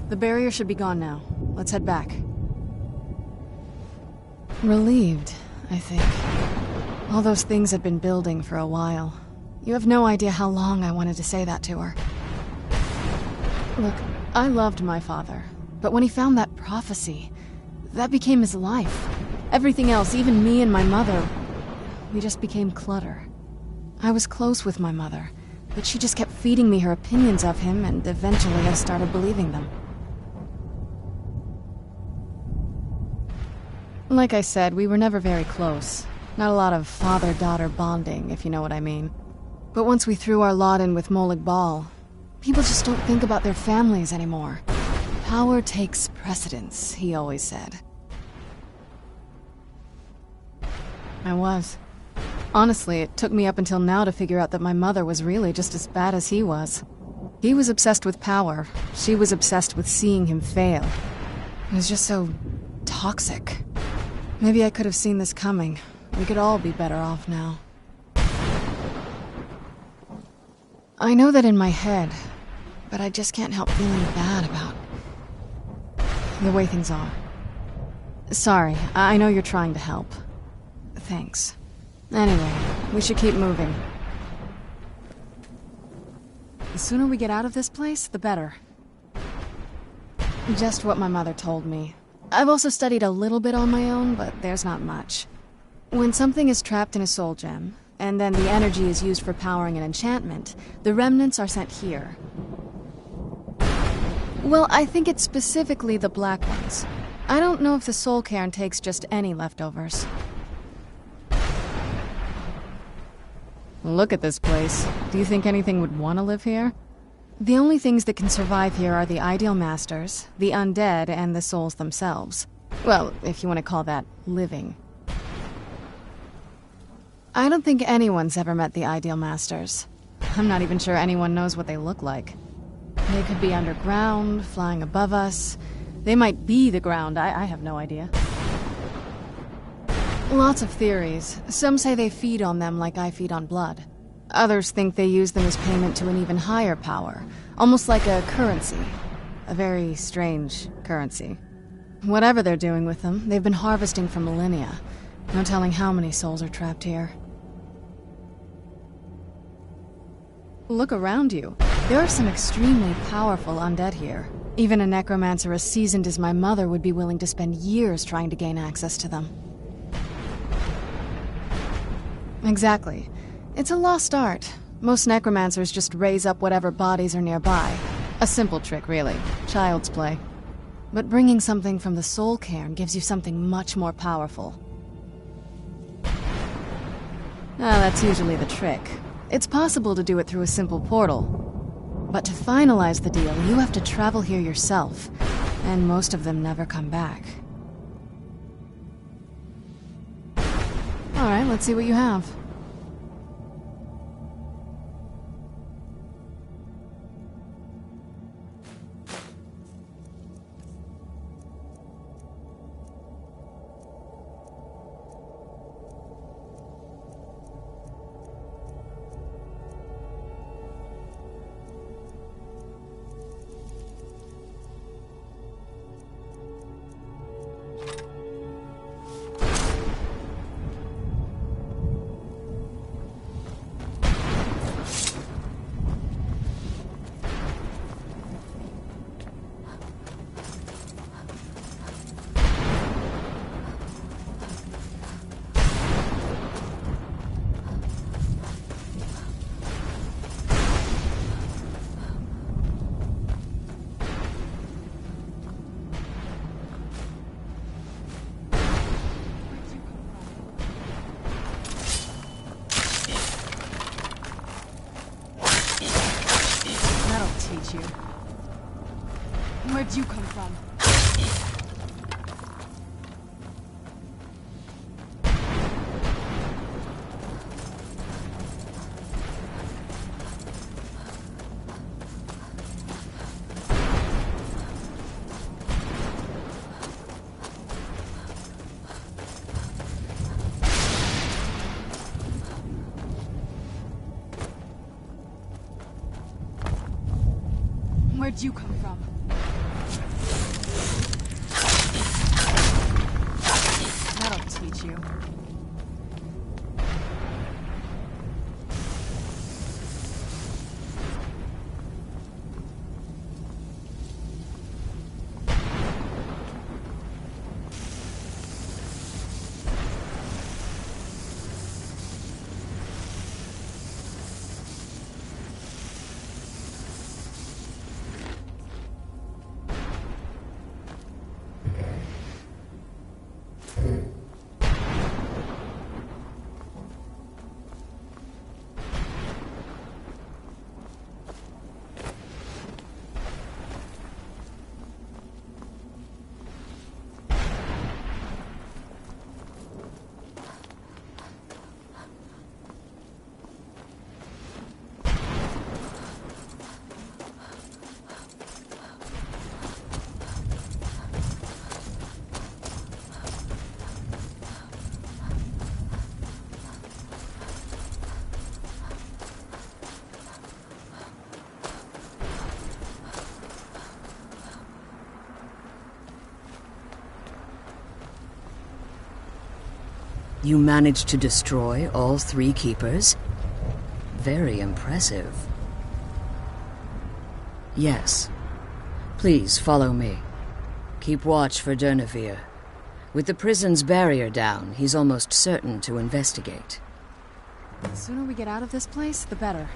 The barrier should be gone now. Let's head back. Relieved, I think. All those things had been building for a while. You have no idea how long I wanted to say that to her. Look, I loved my father, but when he found that prophecy, that became his life. Everything else, even me and my mother, we just became clutter. I was close with my mother, but she just kept feeding me her opinions of him, and eventually I started believing them. Like I said, we were never very close. Not a lot of father-daughter bonding, if you know what I mean. But once we threw our lot in with Molag Bal, people just don't think about their families anymore. Power takes precedence, he always said. I was. Honestly, it took me up until now to figure out that my mother was really just as bad as he was. He was obsessed with power. She was obsessed with seeing him fail. It was just so toxic. Maybe I could have seen this coming. We could all be better off now. I know that in my head, but I just can't help feeling bad about the way things are. Sorry, I know you're trying to help. Thanks. Anyway, we should keep moving. The sooner we get out of this place, the better. Just what my mother told me. I've also studied a little bit on my own, but there's not much. When something is trapped in a soul gem, and then the energy is used for powering an enchantment, the remnants are sent here. Well, I think it's specifically the black ones. I don't know if the soul cairn takes just any leftovers. Look at this place. Do you think anything would want to live here? The only things that can survive here are the Ideal Masters, the undead, and the souls themselves. Well, if you want to call that living. I don't think anyone's ever met the Ideal Masters. I'm not even sure anyone knows what they look like. They could be underground, flying above us. They might be the ground, I have no idea. Lots of theories. Some say they feed on them like I feed on blood. Others think they use them as payment to an even higher power, almost like a currency. A very strange currency. Whatever they're doing with them, they've been harvesting for millennia. No telling how many souls are trapped here. Look around you. There are some extremely powerful undead here. Even a necromancer as seasoned as my mother would be willing to spend years trying to gain access to them. Exactly. It's a lost art. Most necromancers just raise up whatever bodies are nearby. A simple trick, really. Child's play. But bringing something from the soul cairn gives you something much more powerful. That's usually the trick. It's possible to do it through a simple portal. But to finalize the deal, you have to travel here yourself. And most of them never come back. Alright, let's see what you have. You. Where'd you come from? Where'd you come from? You managed to destroy all 3 keepers? Very impressive. Yes. Please follow me. Keep watch for Durnevere. With the prison's barrier down, he's almost certain to investigate. The sooner we get out of this place, the better.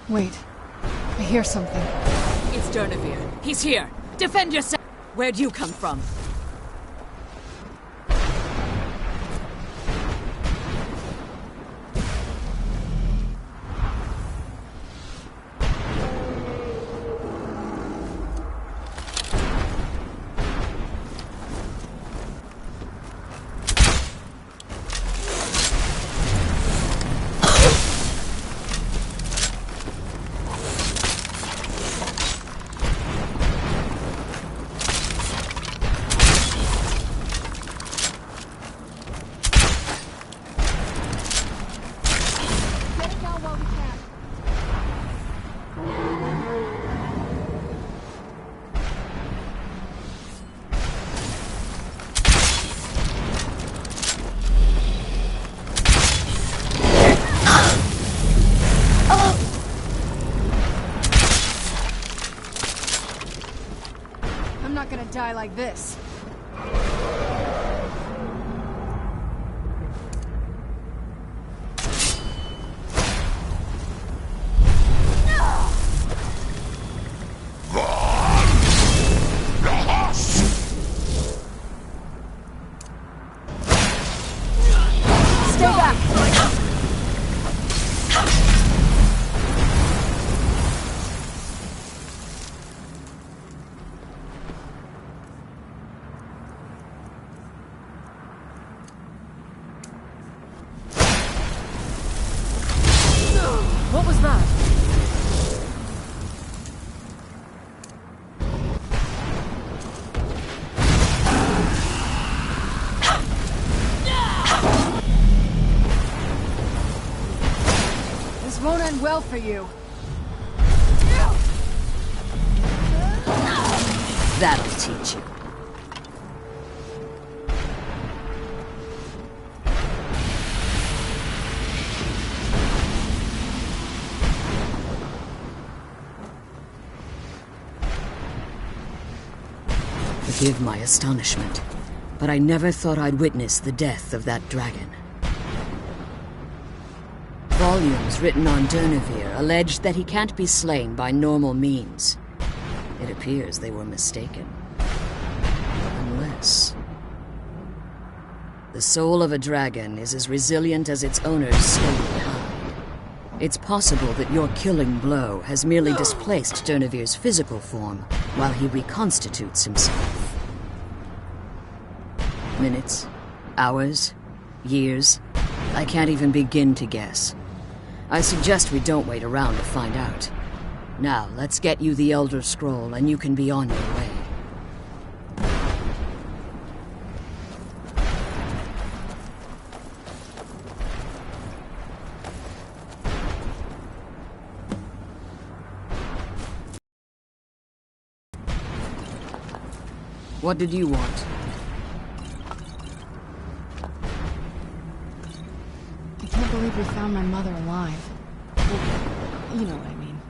Wait. I hear something. It's Durnevere. He's here. Defend yourself! Where'd you come from? Die like this. Stay back. What was that? This won't end well for you. That'll teach you. Forgive my astonishment, but I never thought I'd witness the death of that dragon. Volumes written on Durnevere alleged that he can't be slain by normal means. It appears they were mistaken. Unless... the soul of a dragon is as resilient as its owner's stony hide. It's possible that your killing blow has merely displaced Durnevere's physical form while he reconstitutes himself. Minutes, hours, years, I can't even begin to guess. I suggest we don't wait around to find out. Now, let's get you the Elder Scroll and you can be on your way. What did you want? I can't believe we found my mother alive. Well, you know what I mean.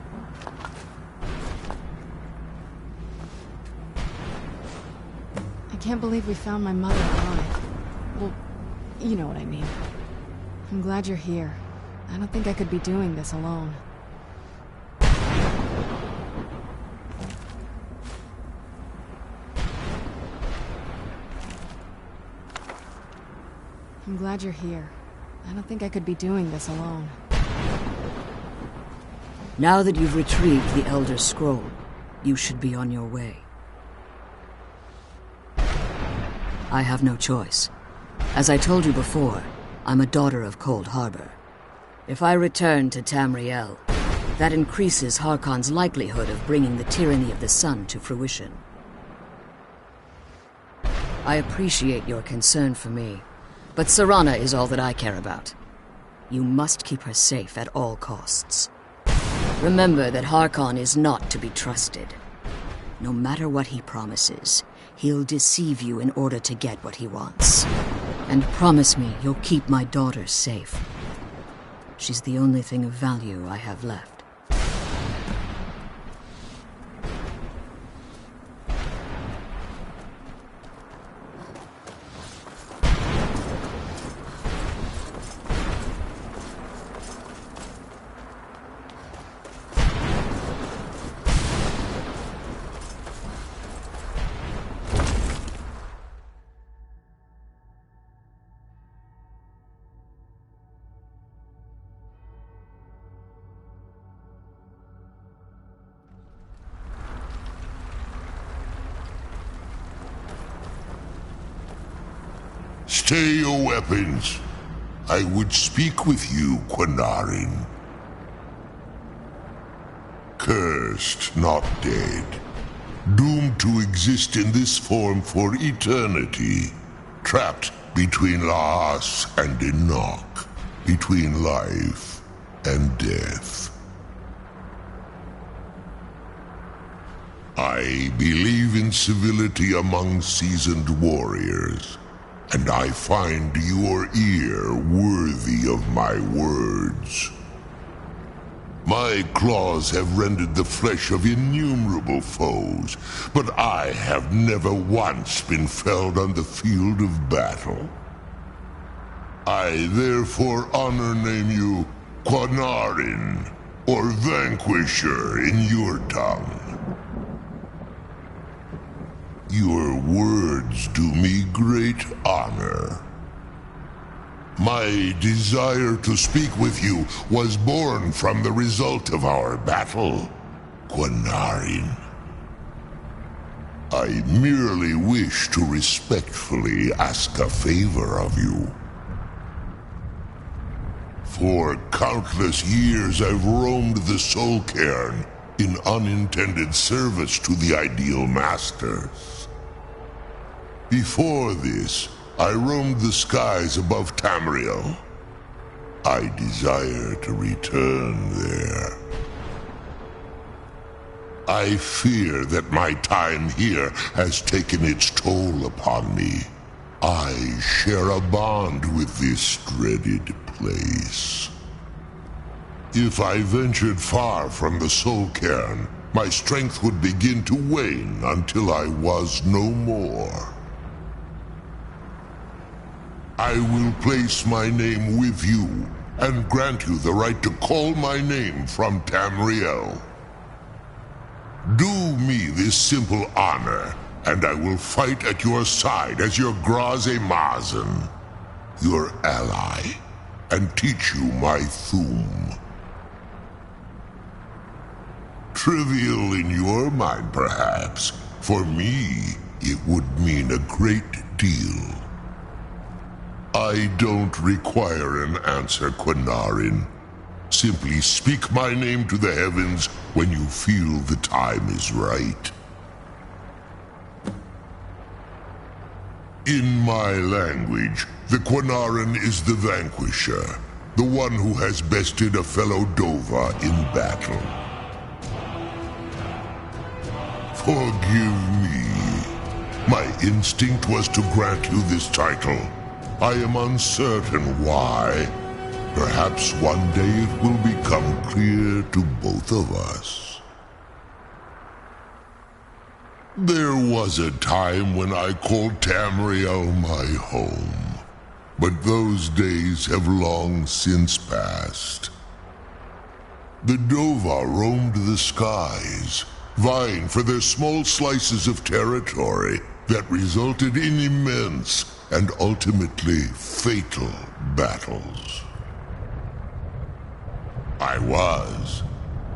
I can't believe we found my mother alive. Well, you know what I mean. I'm glad you're here. I don't think I could be doing this alone. I'm glad you're here. I don't think I could be doing this alone. Now that you've retrieved the Elder Scroll, you should be on your way. I have no choice. As I told you before, I'm a daughter of Cold Harbor. If I return to Tamriel, that increases Harkon's likelihood of bringing the tyranny of the sun to fruition. I appreciate your concern for me, but Serana is all that I care about. You must keep her safe at all costs. Remember that Harkon is not to be trusted. No matter what he promises, he'll deceive you in order to get what he wants. And promise me you'll keep my daughter safe. She's the only thing of value I have left. Stay your weapons. I would speak with you, Quinarin. Cursed, not dead. Doomed to exist in this form for eternity. Trapped between Laas and Enoch. Between life and death. I believe in civility among seasoned warriors. And I find your ear worthy of my words. My claws have rended the flesh of innumerable foes, but I have never once been felled on the field of battle. I therefore honor name you Quinarin, or Vanquisher in your tongue. Your words do me great honor. My desire to speak with you was born from the result of our battle, Quinarin. I merely wish to respectfully ask a favor of you. For countless years I've roamed the Soul Cairn in unintended service to the Ideal Masters. Before this, I roamed the skies above Tamriel. I desire to return there. I fear that my time here has taken its toll upon me. I share a bond with this dreaded place. If I ventured far from the Soul Cairn, my strength would begin to wane until I was no more. I will place my name with you, and grant you the right to call my name from Tamriel. Do me this simple honor, and I will fight at your side as your Graze Mazen, your ally, and teach you my Thum. Trivial in your mind, perhaps. For me, it would mean a great deal. I don't require an answer, Quinarin. Simply speak my name to the heavens when you feel the time is right. In my language, the Quinarin is the Vanquisher, the one who has bested a fellow Dova in battle. Forgive me. My instinct was to grant you this title. I am uncertain why. Perhaps one day it will become clear to both of us. There was a time when I called Tamriel my home. but those days have long since passed. The Dova roamed the skies, vying for their small slices of territory that resulted in immense and ultimately fatal battles. I was,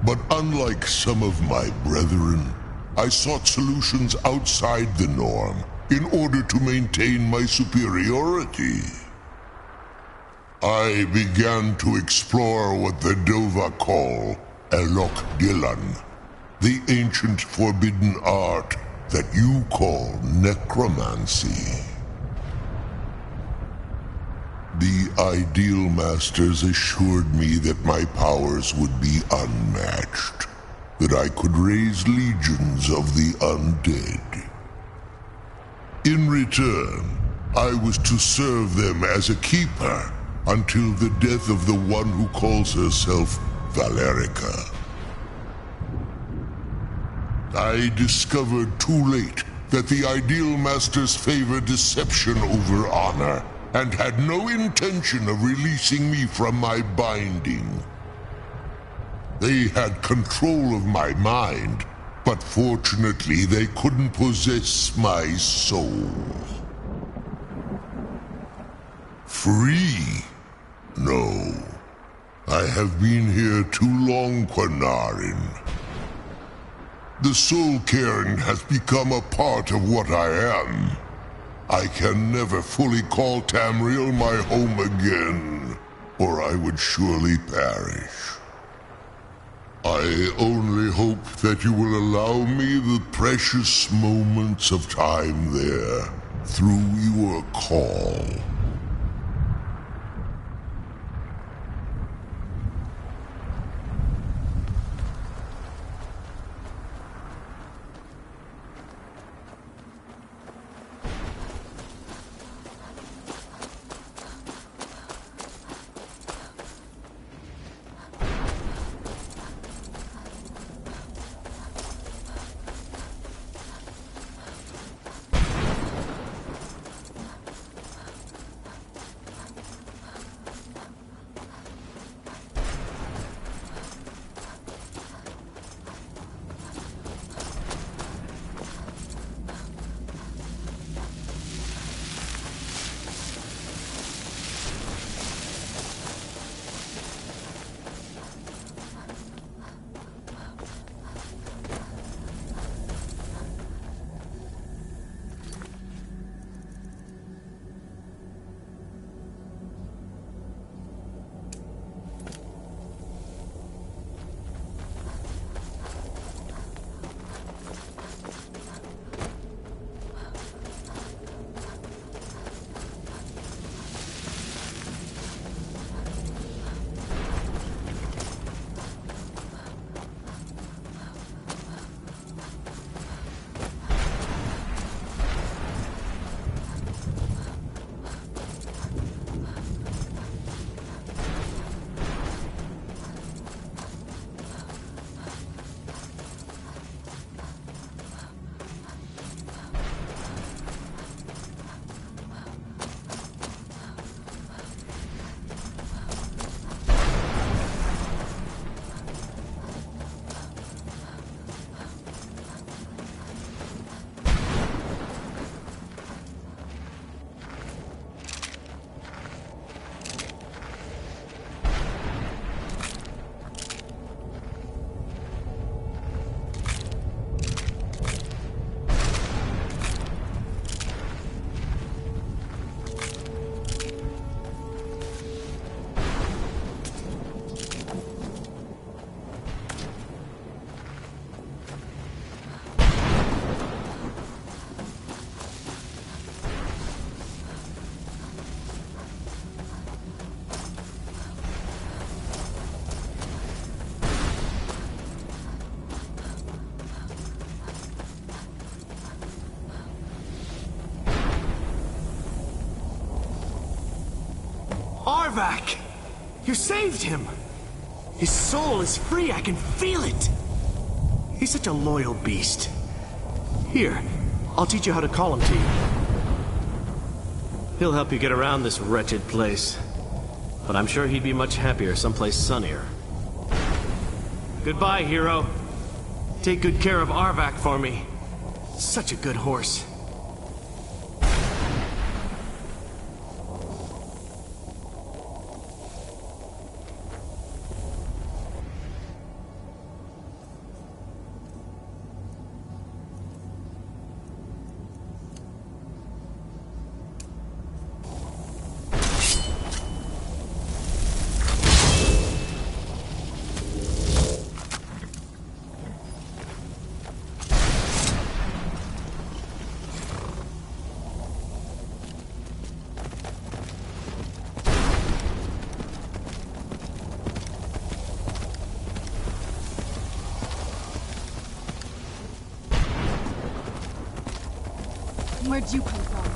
but unlike some of my brethren, I sought solutions outside the norm in order to maintain my superiority. I began to explore what the Dova call Elok Dilan, the ancient forbidden art that you call necromancy. The Ideal Masters assured me that my powers would be unmatched, that I could raise legions of the undead. In return, I was to serve them as a keeper until the death of the one who calls herself Valerica. I discovered too late that the Ideal Masters favor deception over honor, and had no intention of releasing me from my binding. They had control of my mind, but fortunately they couldn't possess my soul. Free? No. I have been here too long, Quanarin. The Soul Cairn has become a part of what I am. I can never fully call Tamriel my home again, or I would surely perish. I only hope that you will allow me the precious moments of time there, through your call. Arvak! You saved him! His soul is free, I can feel it! He's such a loyal beast. Here, I'll teach you how to call him to you. He'll help you get around this wretched place. But I'm sure he'd be much happier someplace sunnier. Goodbye, hero. Take good care of Arvak for me. Such a good horse. Where'd you come from?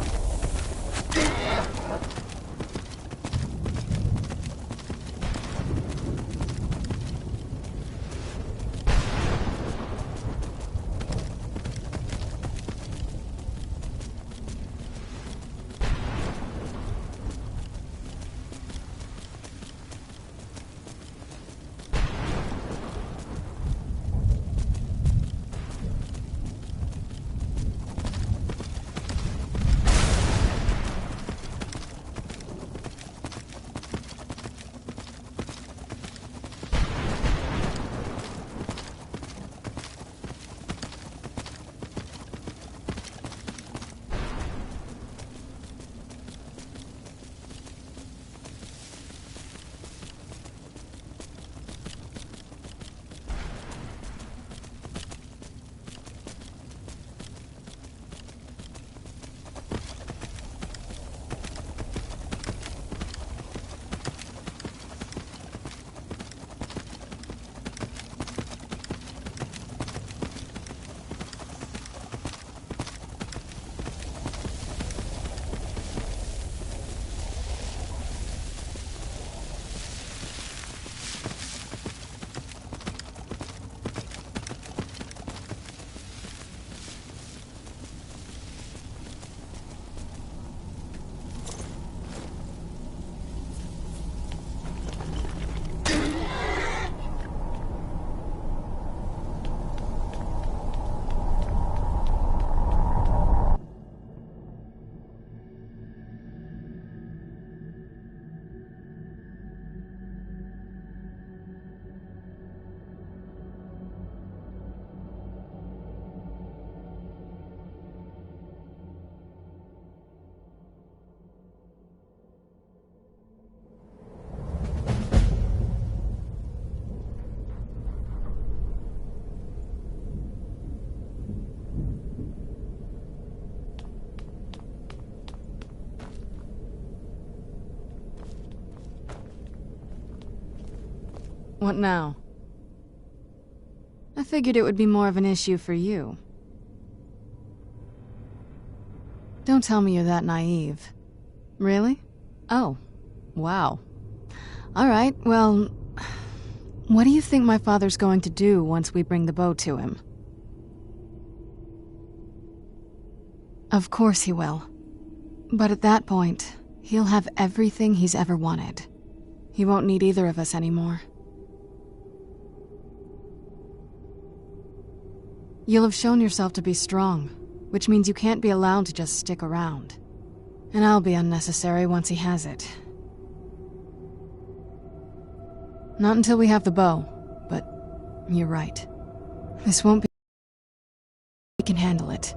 What now? I figured it would be more of an issue for you. Don't tell me you're that naive. Really? Oh, wow. Alright, well, what do you think my father's going to do once we bring the bow to him? Of course he will. But at that point, he'll have everything he's ever wanted. He won't need either of us anymore. You'll have shown yourself to be strong, which means you can't be allowed to just stick around. And I'll be unnecessary once he has it. Not until we have the bow, but you're right. This won't be... We can handle it.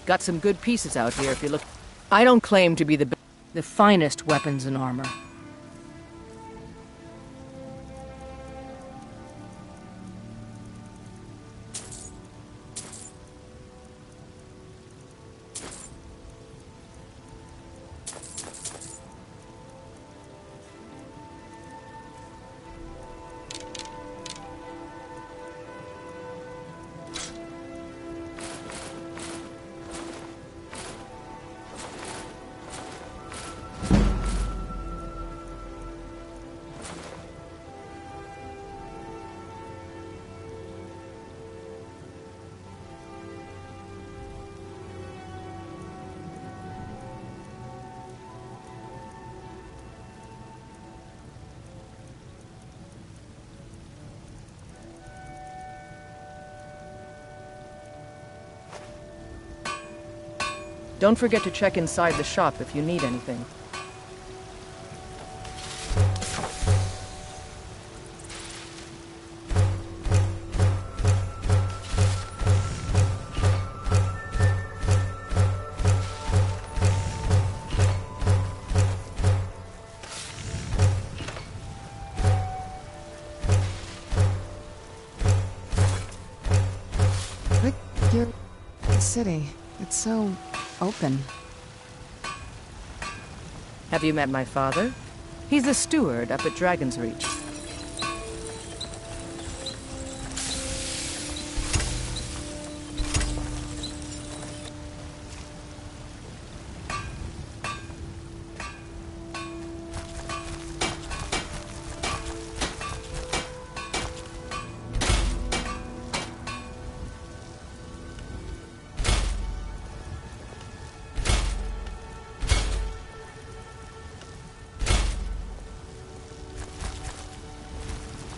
Got some good pieces out here if you look. I don't claim to be the finest weapons and armor. Don't forget to check inside the shop if you need anything. Look, you're the city. It's so open. Have you met my father? He's the steward up at Dragon's Reach.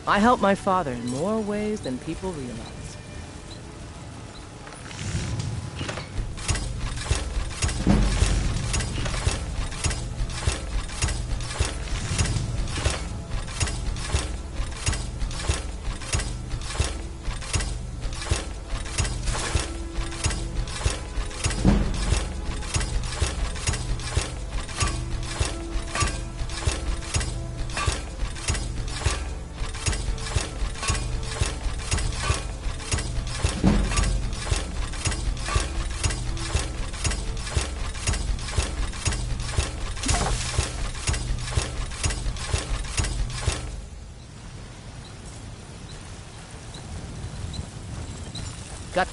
I help my father in more ways than people realize. Got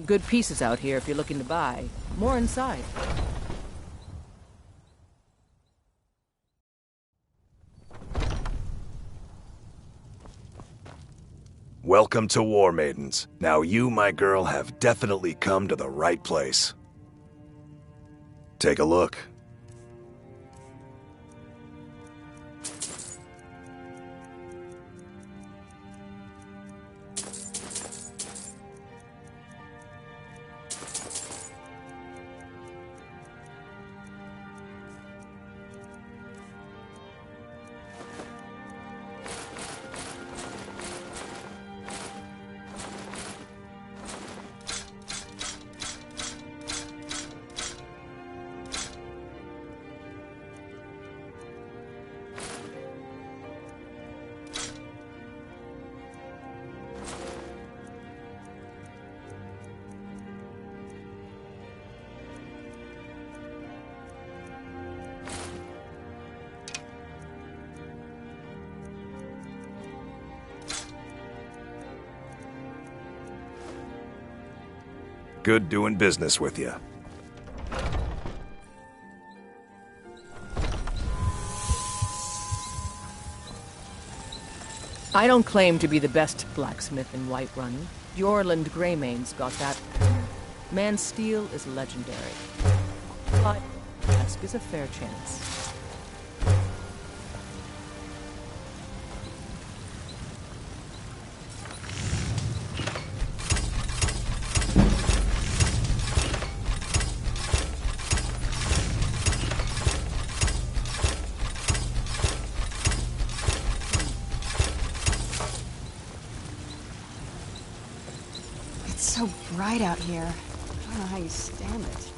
good pieces out here if you're looking to buy. More inside. Welcome to War Maidens. Now you, my girl, have definitely come to the right place. Take a look. Good doing business with you. I don't claim to be the best blacksmith in Whiterun. Jorland Greymane's got that. Man's steel is legendary. But ask is a fair chance. It's so bright out here. don't know how you stand it.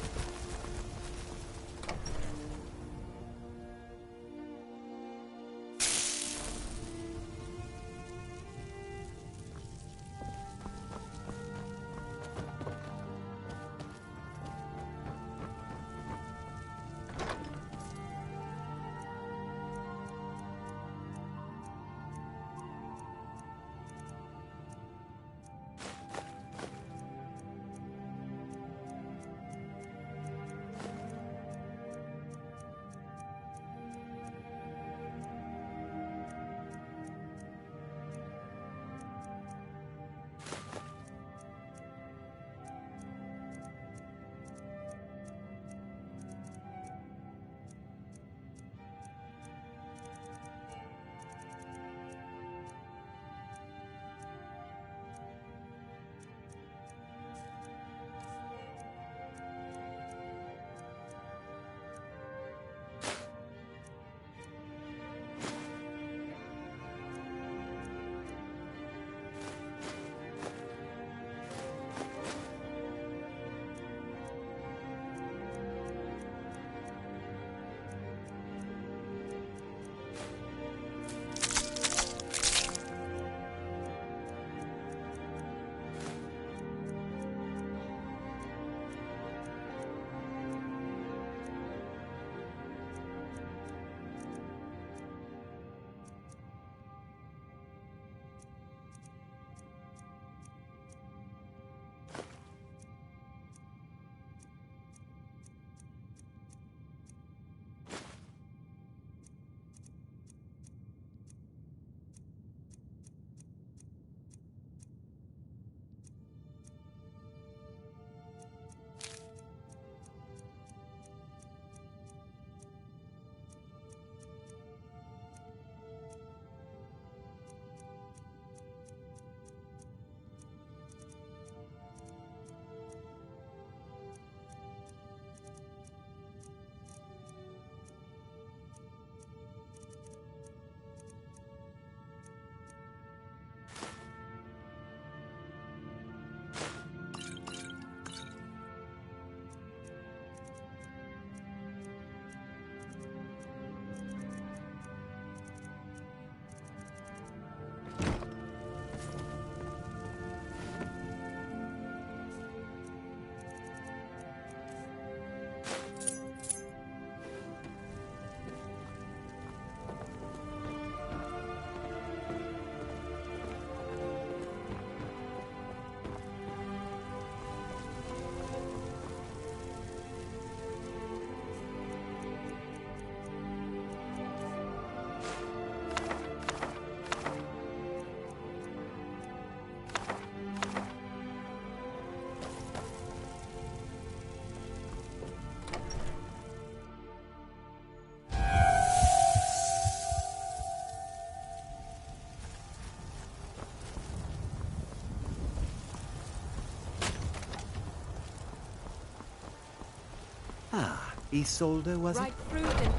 Ah, Isolde, was it? Right fruit and...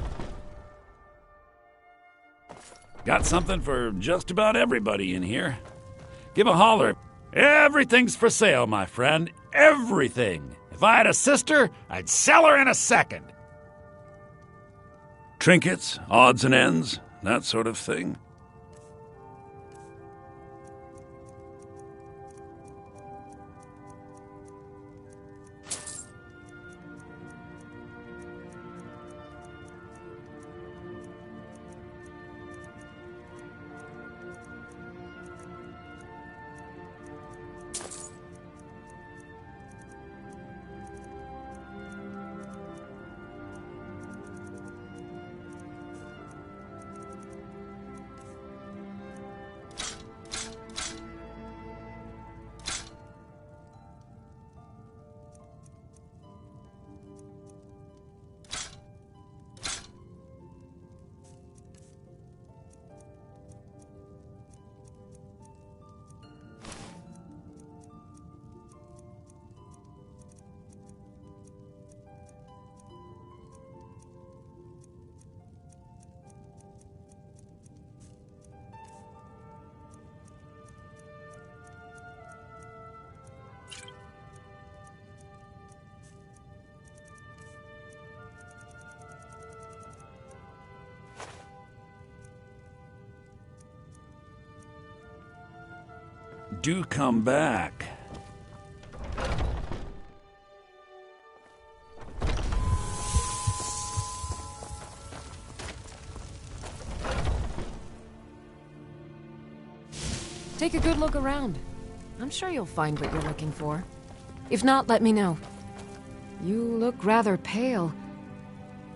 Got something for just about everybody in here. Give a holler. Everything's for sale, my friend. Everything. If I had a sister, I'd sell her in a second. Trinkets, odds and ends, that sort of thing. Do come back. Take a good look around. I'm sure you'll find what you're looking for. If not, let me know. You look rather pale.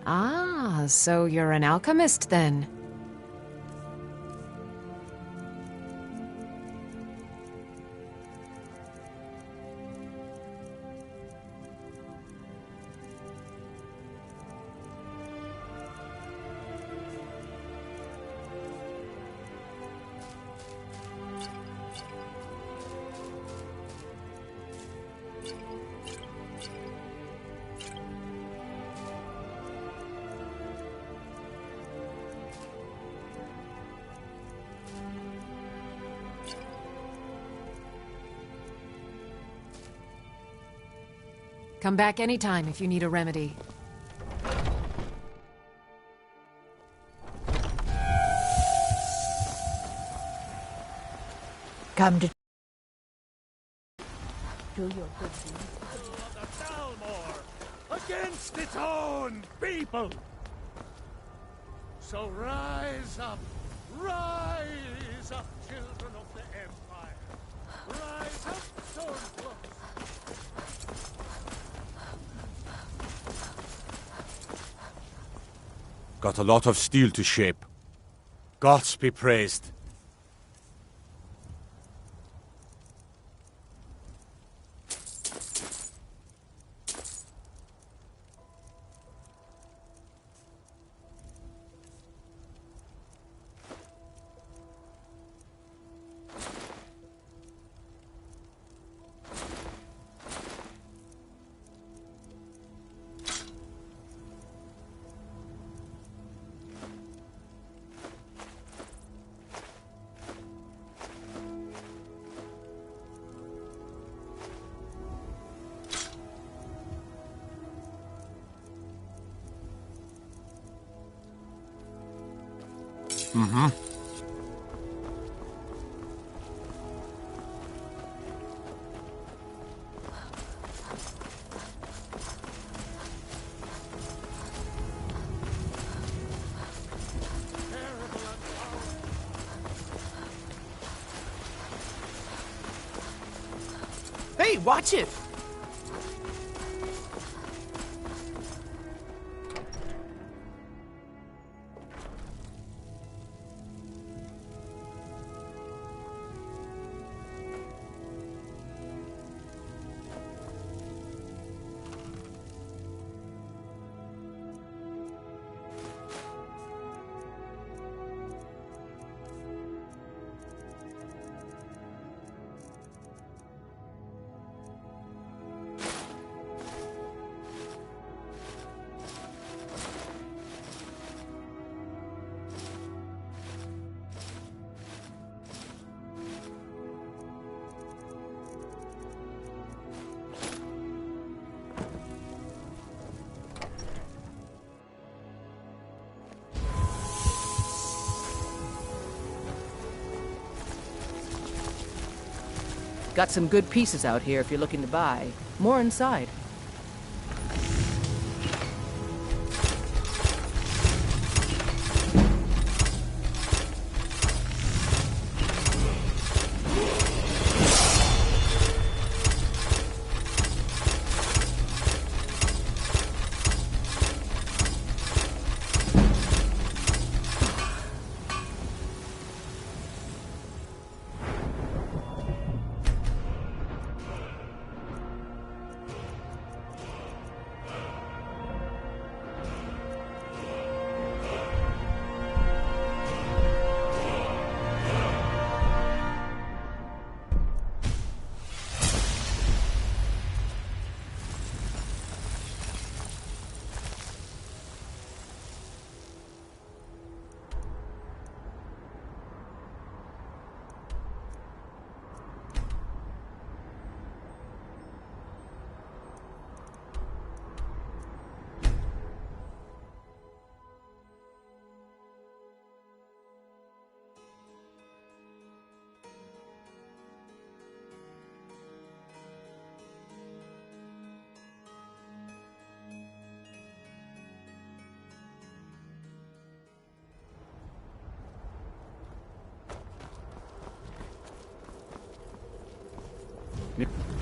Ah, so you're an alchemist then? Come back anytime if you need a remedy. Come to do your good deed. The Dalmor against its own people. So rise up, children of the Empire. Rise up, Stormcloaks. Got a lot of steel to shape. Gods be praised. Mm-hmm. Hey, watch it! Got some good pieces out here if you're looking to buy. More inside.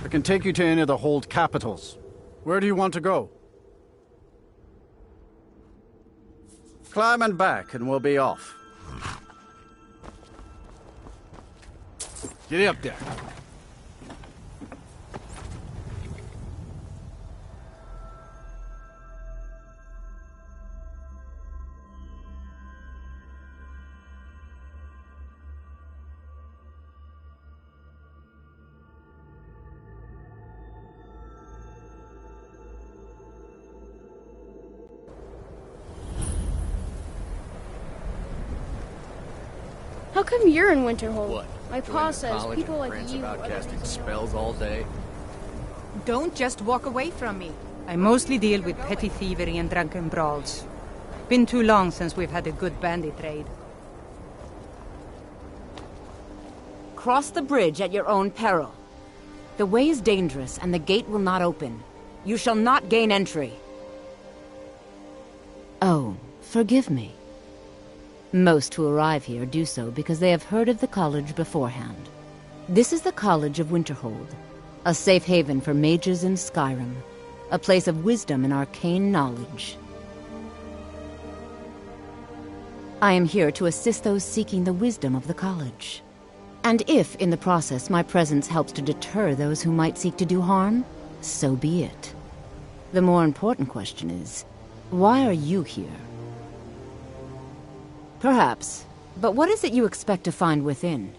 I can take you to any of the hold capitals. Where do you want to go? Climb and back, and we'll be off. Get up there. How come you're in Winterhold? What? My pa says people like you about are casting spells all day. Don't just walk away from me. I mostly deal with petty thievery and drunken brawls. Been too long since we've had a good bandit raid. Cross the bridge at your own peril. The way is dangerous, and the gate will not open. You shall not gain entry. Oh, forgive me. Most who arrive here do so because they have heard of the college beforehand. This is the College of Winterhold, a safe haven for mages in Skyrim, a place of wisdom and arcane knowledge. I am here to assist those seeking the wisdom of the college. And if, in the process, my presence helps to deter those who might seek to do harm, so be it. The more important question is, why are you here? Perhaps, but what is it you expect to find within?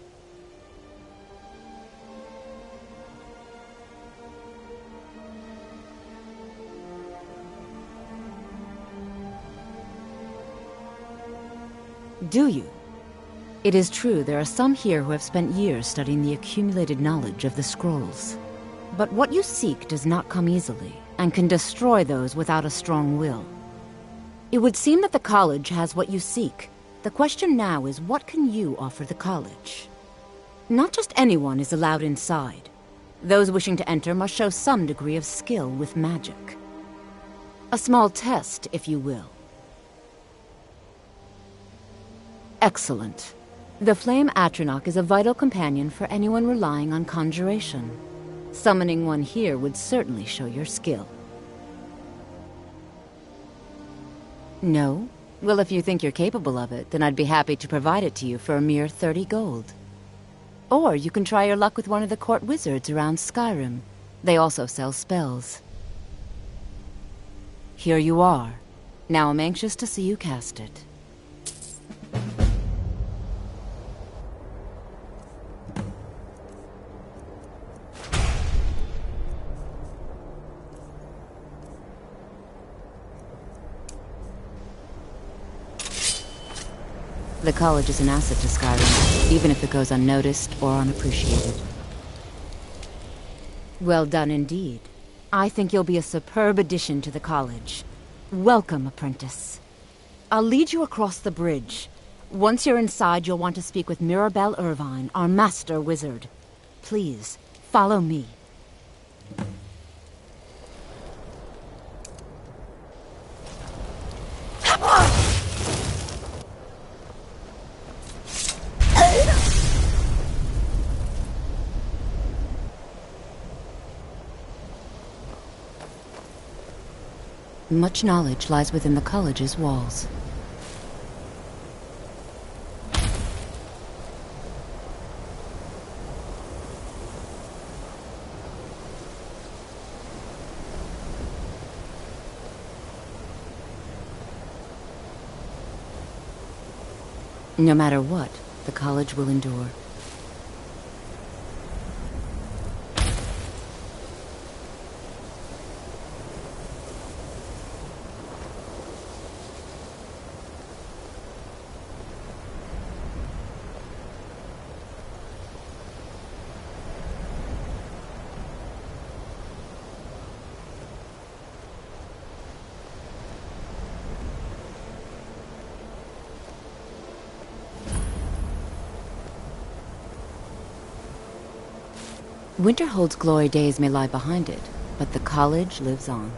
Do you? It is true there are some here who have spent years studying the accumulated knowledge of the scrolls. But what you seek does not come easily, and can destroy those without a strong will. It would seem that the college has what you seek. The question now is, what can you offer the college? Not just anyone is allowed inside. Those wishing to enter must show some degree of skill with magic. A small test, if you will. Excellent. The Flame Atronach is a vital companion for anyone relying on conjuration. Summoning one here would certainly show your skill. No? Well, if you think you're capable of it, then I'd be happy to provide it to you for a mere 30 gold. Or you can try your luck with one of the court wizards around Skyrim. They also sell spells. Here you are. Now I'm anxious to see you cast it. The college is an asset to Skyrim, even if it goes unnoticed or unappreciated. Well done indeed. I think you'll be a superb addition to the college. Welcome, apprentice. I'll lead you across the bridge. Once you're inside, you'll want to speak with Mirabelle Irvine, our master wizard. Please, follow me. Much knowledge lies within the college's walls. No matter what, the college will endure. Winterhold's glory days may lie behind it, but the college lives on.